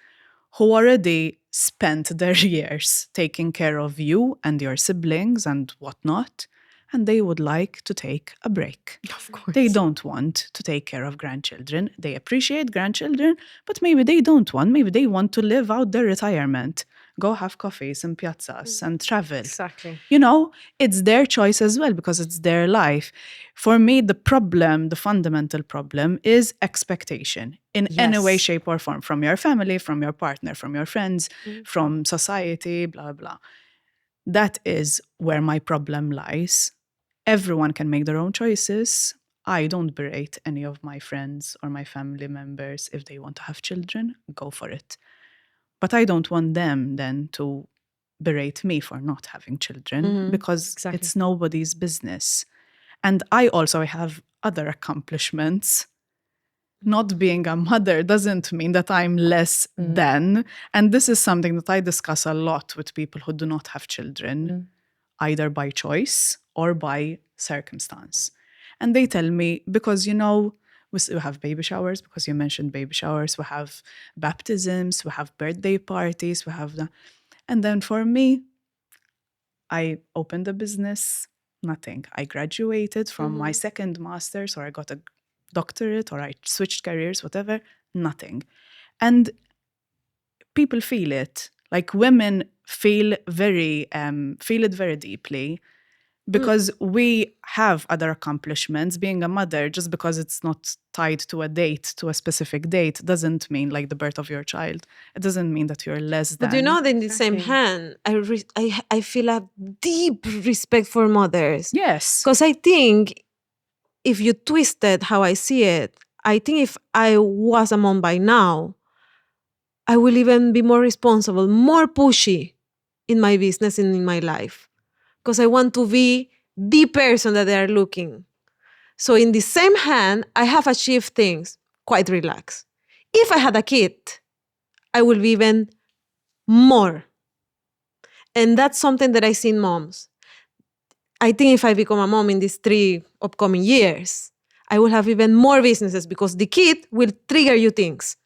who already spent their years taking care of you and your siblings and whatnot, and they would like to take a break. Of course. They don't want to take care of grandchildren. They appreciate grandchildren, but maybe they don't want. Maybe they want to live out their retirement, go have coffees in piazzas and travel. Exactly. It's their choice as well because it's their life. For me, the fundamental problem is expectation in any way, shape, or form from your family, from your partner, from your friends, from society, blah, blah. That is where my problem lies. Everyone can make their own choices. I don't berate any of my friends or my family members if they want to have children, go for it. But I don't want them then to berate me for not having children because it's nobody's business. And I also have other accomplishments. Not being a mother doesn't mean that I'm less than. And this is something that I discuss a lot with people who do not have children, either by choice or by circumstance. And they tell me, because, we have baby showers, because you mentioned baby showers, we have baptisms, we have birthday parties, we have the... And then for me, I opened a business, nothing. I graduated from my second master's, or I got a doctorate, or I switched careers, whatever, nothing. And people feel it. Like women feel it very deeply. Because we have other accomplishments. Being a mother, just because it's not tied to a date, to a specific date, doesn't mean like the birth of your child. It doesn't mean that you're less than. But in the same hand, I feel a deep respect for mothers. Yes. Because I think if you twist it how I see it, I think if I was a mom by now, I will even be more responsible, more pushy in my business and in my life. Because I want to be the person that they are looking. So in the same hand, I have achieved things quite relaxed. If I had a kid, I will be even more. And that's something that I see in moms. I think if I become a mom in these 3 upcoming years, I will have even more businesses because the kid will trigger you things.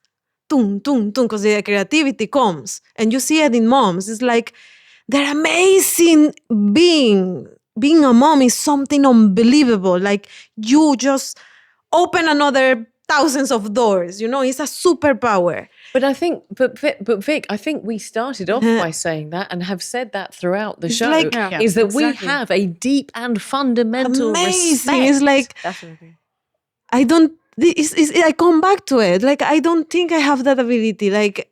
Tum, tum, tum, because the creativity comes. And you see it in moms. It's like, they're amazing being a mom is something unbelievable. Like, you just open another thousands of doors, it's a superpower. But I think, but Vic, I think we started off by saying that and have said that throughout the show, like- is that we have a deep and fundamental Amazing. respect. It's like, Definitely. I don't, I come back to it. Like, I don't think I have that ability. Like,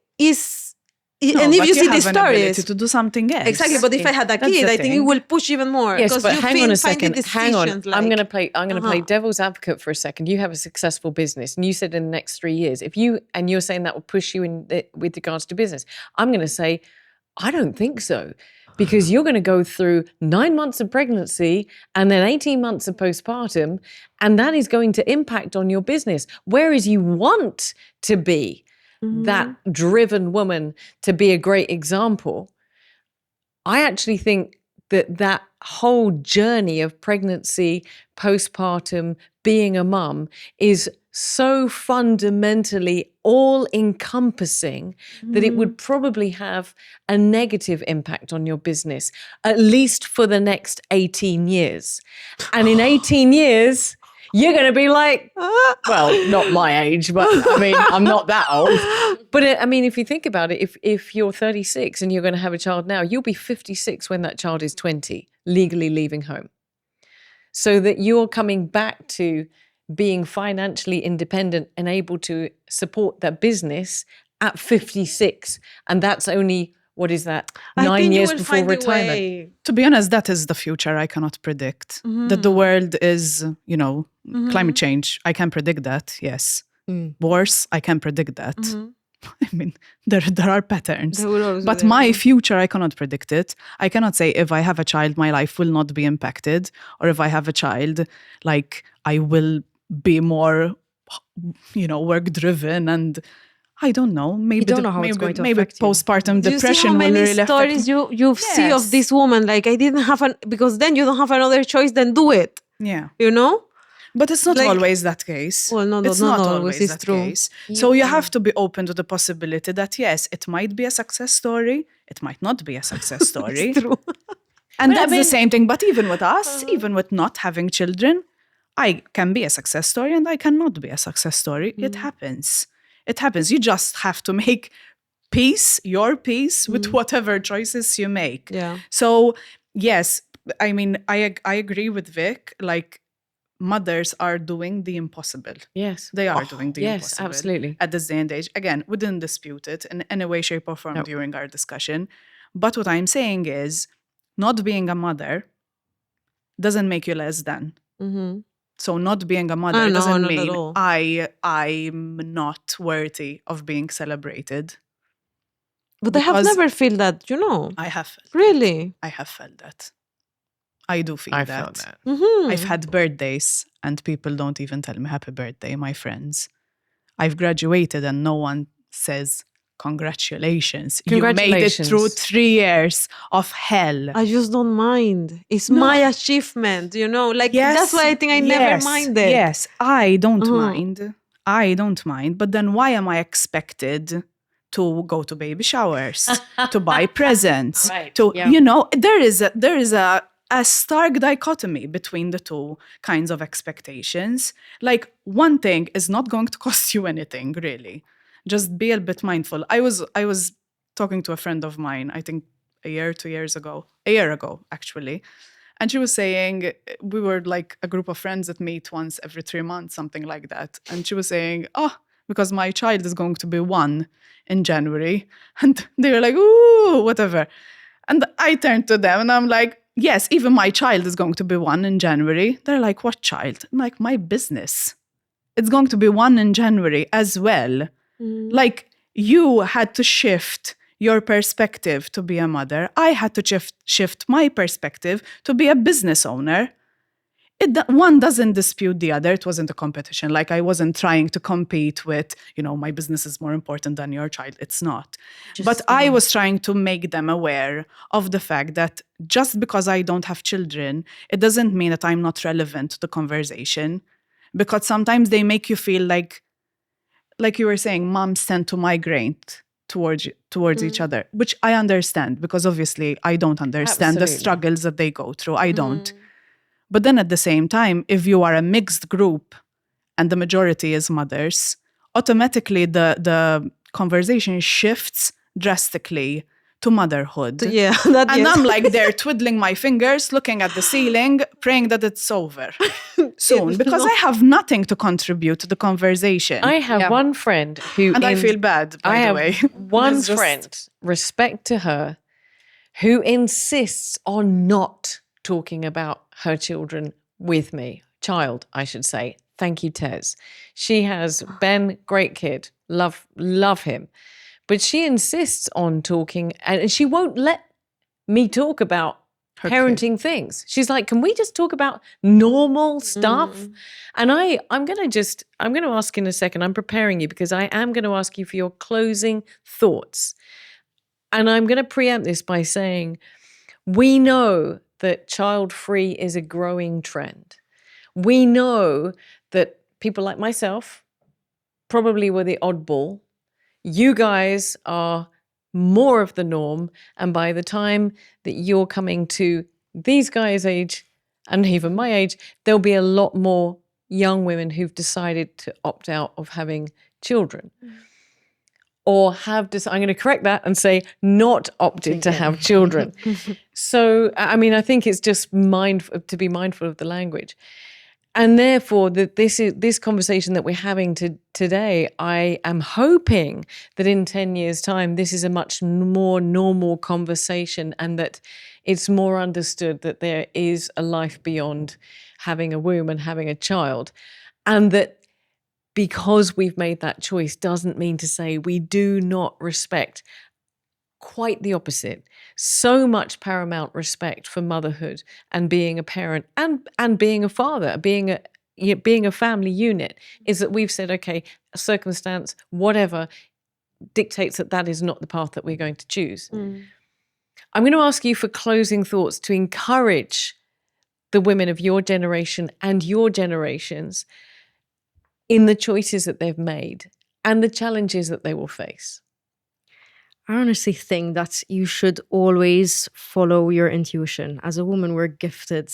and if but you see the have an ability stories. to do something else. Exactly, but if I had a That's kid, the I think it thing. will push even more. Yes, because but you hang on a find the second. Hang on. decisions, I'm like- going to play devil's advocate for a second. You have a successful business, and you said in the next 3 years, you're saying that will push you with regards to business. I'm going to say, I don't think so, because you're going to go through 9 months of pregnancy and then 18 months of postpartum, and that is going to impact on your business. Whereas you want to be that driven woman, to be a great example. I actually think that whole journey of pregnancy, postpartum, being a mum is so fundamentally all-encompassing that it would probably have a negative impact on your business, at least for the next 18 years. And in 18 years, you're going to be like, well, not my age, but I mean, I'm not that old. But I mean, if you think about it, if you're 36 and you're going to have a child now, you'll be 56 when that child is 20, legally leaving home. So that you're coming back to being financially independent and able to support that business at 56. And that's only, what is that, I 9 think you years will before find the retirement. way. To be honest, that is the future. I cannot predict. That the world is, climate change. I can predict that, yes. Wars, I can predict that. I mean, there are patterns. There will always But be there. my future, I cannot predict it. I cannot say if I have a child, my life will not be impacted. Or if I have a child, like, I will be more, work-driven and... I don't know. Maybe don't know how it's going to affect you. postpartum Do you see depression how many will really stories affect me. you see of Yes. this woman? Like, I didn't have because then you don't have another choice than do it. Yeah. But it's not like- always that case. Well, no, it's not not always, always it's that true. case. So you have to be open to the possibility that yes, it might be a success story. It might not be a success story. It's true. And that's the same thing. But even with us, even with not having children, I can be a success story and I cannot be a success story. It happens. It happens. You just have to make your peace with whatever choices you make. Yeah. So yes, I mean, I agree with Vic. Like, mothers are doing the impossible. Yes. They are doing the yes, impossible. absolutely. At this day and age. Again, we didn't dispute it in any way, shape, or form during our discussion. But what I'm saying is, not being a mother doesn't make you less than. Mm-hmm. So not being a mother no, doesn't not at mean all. I'm not worthy of being celebrated. But I have Because never felt that, I have felt Really? I have felt that. I do feel I that. felt that. Mm-hmm. I've had birthdays and people don't even tell me happy birthday, my friends. I've graduated and no one says congratulations. You made it Congratulations. through 3 years of hell. I just don't mind. It's my achievement, Like, that's why I think I never minded. Yes, I don't Uh-huh. mind. I don't mind. But then why am I expected to go to baby showers, to buy presents, Right, to yeah. there is a stark dichotomy between the two kinds of expectations. Like, one thing is not going to cost you anything, really. Just be a bit mindful. I was talking to a friend of mine, I think a year ago, actually. And she was saying, we were like a group of friends that meet once every 3 months, something like that. And she was saying, because my child is going to be 1 in January. And they were like, ooh, whatever. And I turned to them and I'm like, yes, even my child is going to be 1 in January. They're like, what child? I'm like, my business. It's going to be 1 in January as well. Like, you had to shift your perspective to be a mother. I had to shift my perspective to be a business owner. one doesn't dispute the other. It wasn't a competition. Like, I wasn't trying to compete with, my business is more important than your child. It's not. But I was trying to make them aware of the fact that just because I don't have children, it doesn't mean that I'm not relevant to the conversation. Because sometimes they make you feel like you were saying, moms tend to migrate towards each other, which I understand, because obviously I don't understand the struggles that they go through. I don't. But then at the same time, if you are a mixed group and the majority is mothers, automatically the conversation shifts drastically to motherhood. I'm like there twiddling my fingers, looking at the ceiling, praying that it's over soon, because I have nothing to contribute to the conversation. I have one friend who... And I feel bad, by the way. One friend, respect to her, who insists on not talking about her children with me. Child, I should say. Thank you, Tez. She has Ben, great kid, love him. But she insists on talking, and she won't let me talk about her parenting things. She's like, can we just talk about normal stuff? And I'm going to ask in a second, I'm preparing you because I am going to ask you for your closing thoughts. And I'm going to preempt this by saying, we know that child-free is a growing trend. We know that people like myself probably were the oddball. You guys are more of the norm. And by the time that you're coming to these guys' age, and even my age, there'll be a lot more young women who've decided to opt out of having children. Or have I'm going to correct that and say not opted to have children. So, I mean, I think it's just to be mindful of the language. And therefore, this conversation that we're having today, I am hoping that in 10 years' time, this is a much more normal conversation, and that it's more understood that there is a life beyond having a womb and having a child. And that because we've made that choice doesn't mean to say we do not respect. Quite the opposite. So much paramount respect for motherhood and being a parent and being a father, being a family unit, is that we've said, okay, a circumstance, whatever, dictates that is not the path that we're going to choose. I'm going to ask you for closing thoughts to encourage the women of your generation and your generations in the choices that they've made and the challenges that they will face. I honestly think that you should always follow your intuition. As a woman, we're gifted.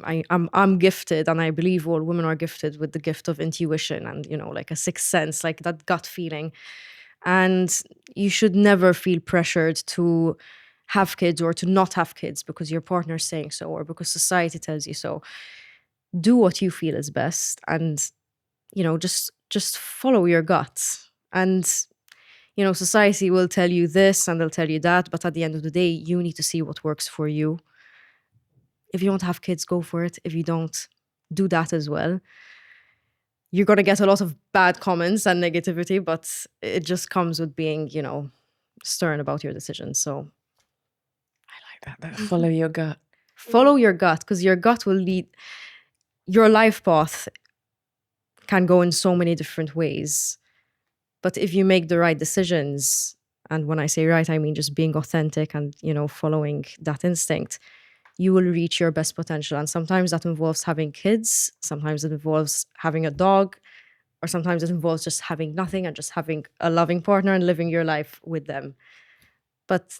I'm gifted, and I believe all women are gifted with the gift of intuition and, like a sixth sense, like that gut feeling. And you should never feel pressured to have kids or to not have kids because your partner's saying so or because society tells you so. Do what you feel is best, and just follow your gut. And society will tell you this and they'll tell you that, but at the end of the day, you need to see what works for you. If you don't have kids, go for it. If you don't, do that as well. You're going to get a lot of bad comments and negativity, but it just comes with being, stern about your decisions. So I like that. Follow your gut. Follow your gut, because your gut will lead. Your life path can go in so many different ways. But if you make the right decisions, and when I say right, I mean just being authentic and, following that instinct, you will reach your best potential. And sometimes that involves having kids, sometimes it involves having a dog, or sometimes it involves just having nothing and just having a loving partner and living your life with them. But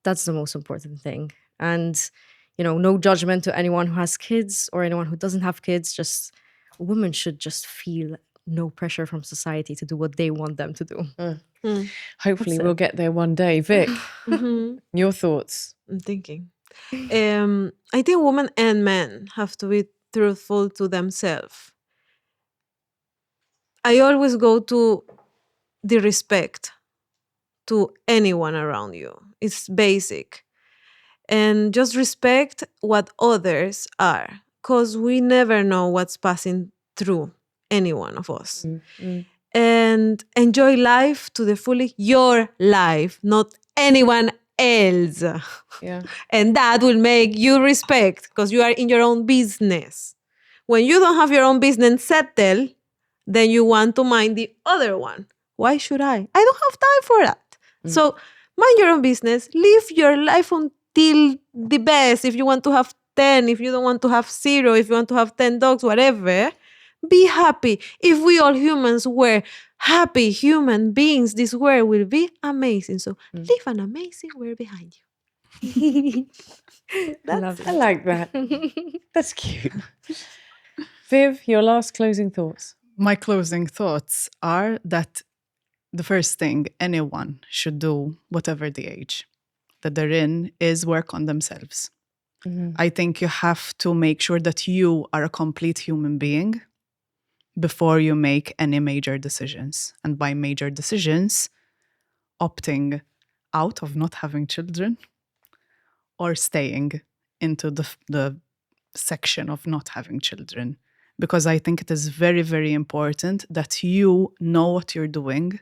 that's the most important thing. And, no judgment to anyone who has kids or anyone who doesn't have kids. Just women should just feel no pressure from society to do what they want them to do. Hopefully we'll get there one day. Vic, your thoughts? I'm thinking. I think women and men have to be truthful to themselves. I always go to the respect to anyone around you. It's basic. And just respect what others are, because we never know what's passing through any one of us. And enjoy life to the fullest. Your life, not anyone else. Yeah. And that will make you respect because you are in your own business. When you don't have your own business settled, then you want to mind the other one. Why should I? I don't have time for that. So mind your own business. Live your life until the best. If you want to have 10, if you don't want to have 0, if you want to have 10 dogs, whatever, be happy. If we all humans were happy human beings, this world will be amazing. So leave an amazing world behind you. I like that. That's cute. Viv, your last closing thoughts. My closing thoughts are that the first thing anyone should do, whatever the age that they're in, is work on themselves. I think you have to make sure that you are a complete human being before you make any major decisions. And by major decisions, opting out of not having children or staying into the section of not having children. Because I think it is very, very important that you know what you're doing.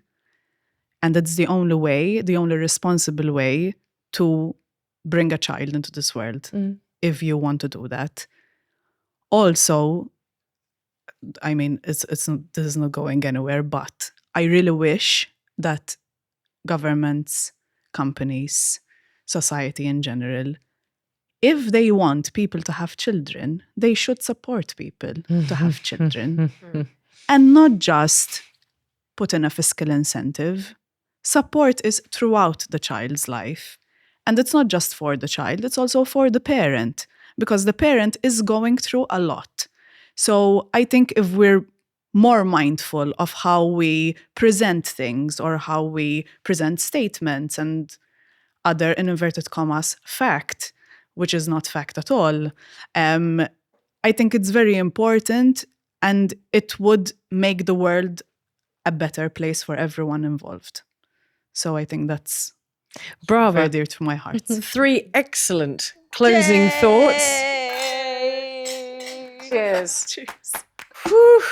And that's the only way, the only responsible way to bring a child into this world, if you want to do that. Also, I mean, this is not going anywhere, but I really wish that governments, companies, society in general, if they want people to have children, they should support people to have children. And not just put in a fiscal incentive. Support is throughout the child's life. And it's not just for the child, it's also for the parent, because the parent is going through a lot. So I think if we're more mindful of how we present things or how we present statements and other, in inverted commas, fact, which is not fact at all, I think it's very important, and it would make the world a better place for everyone involved. So I think that's very dear to my heart. 3 excellent closing thoughts. Cheers. Cheers. Whew.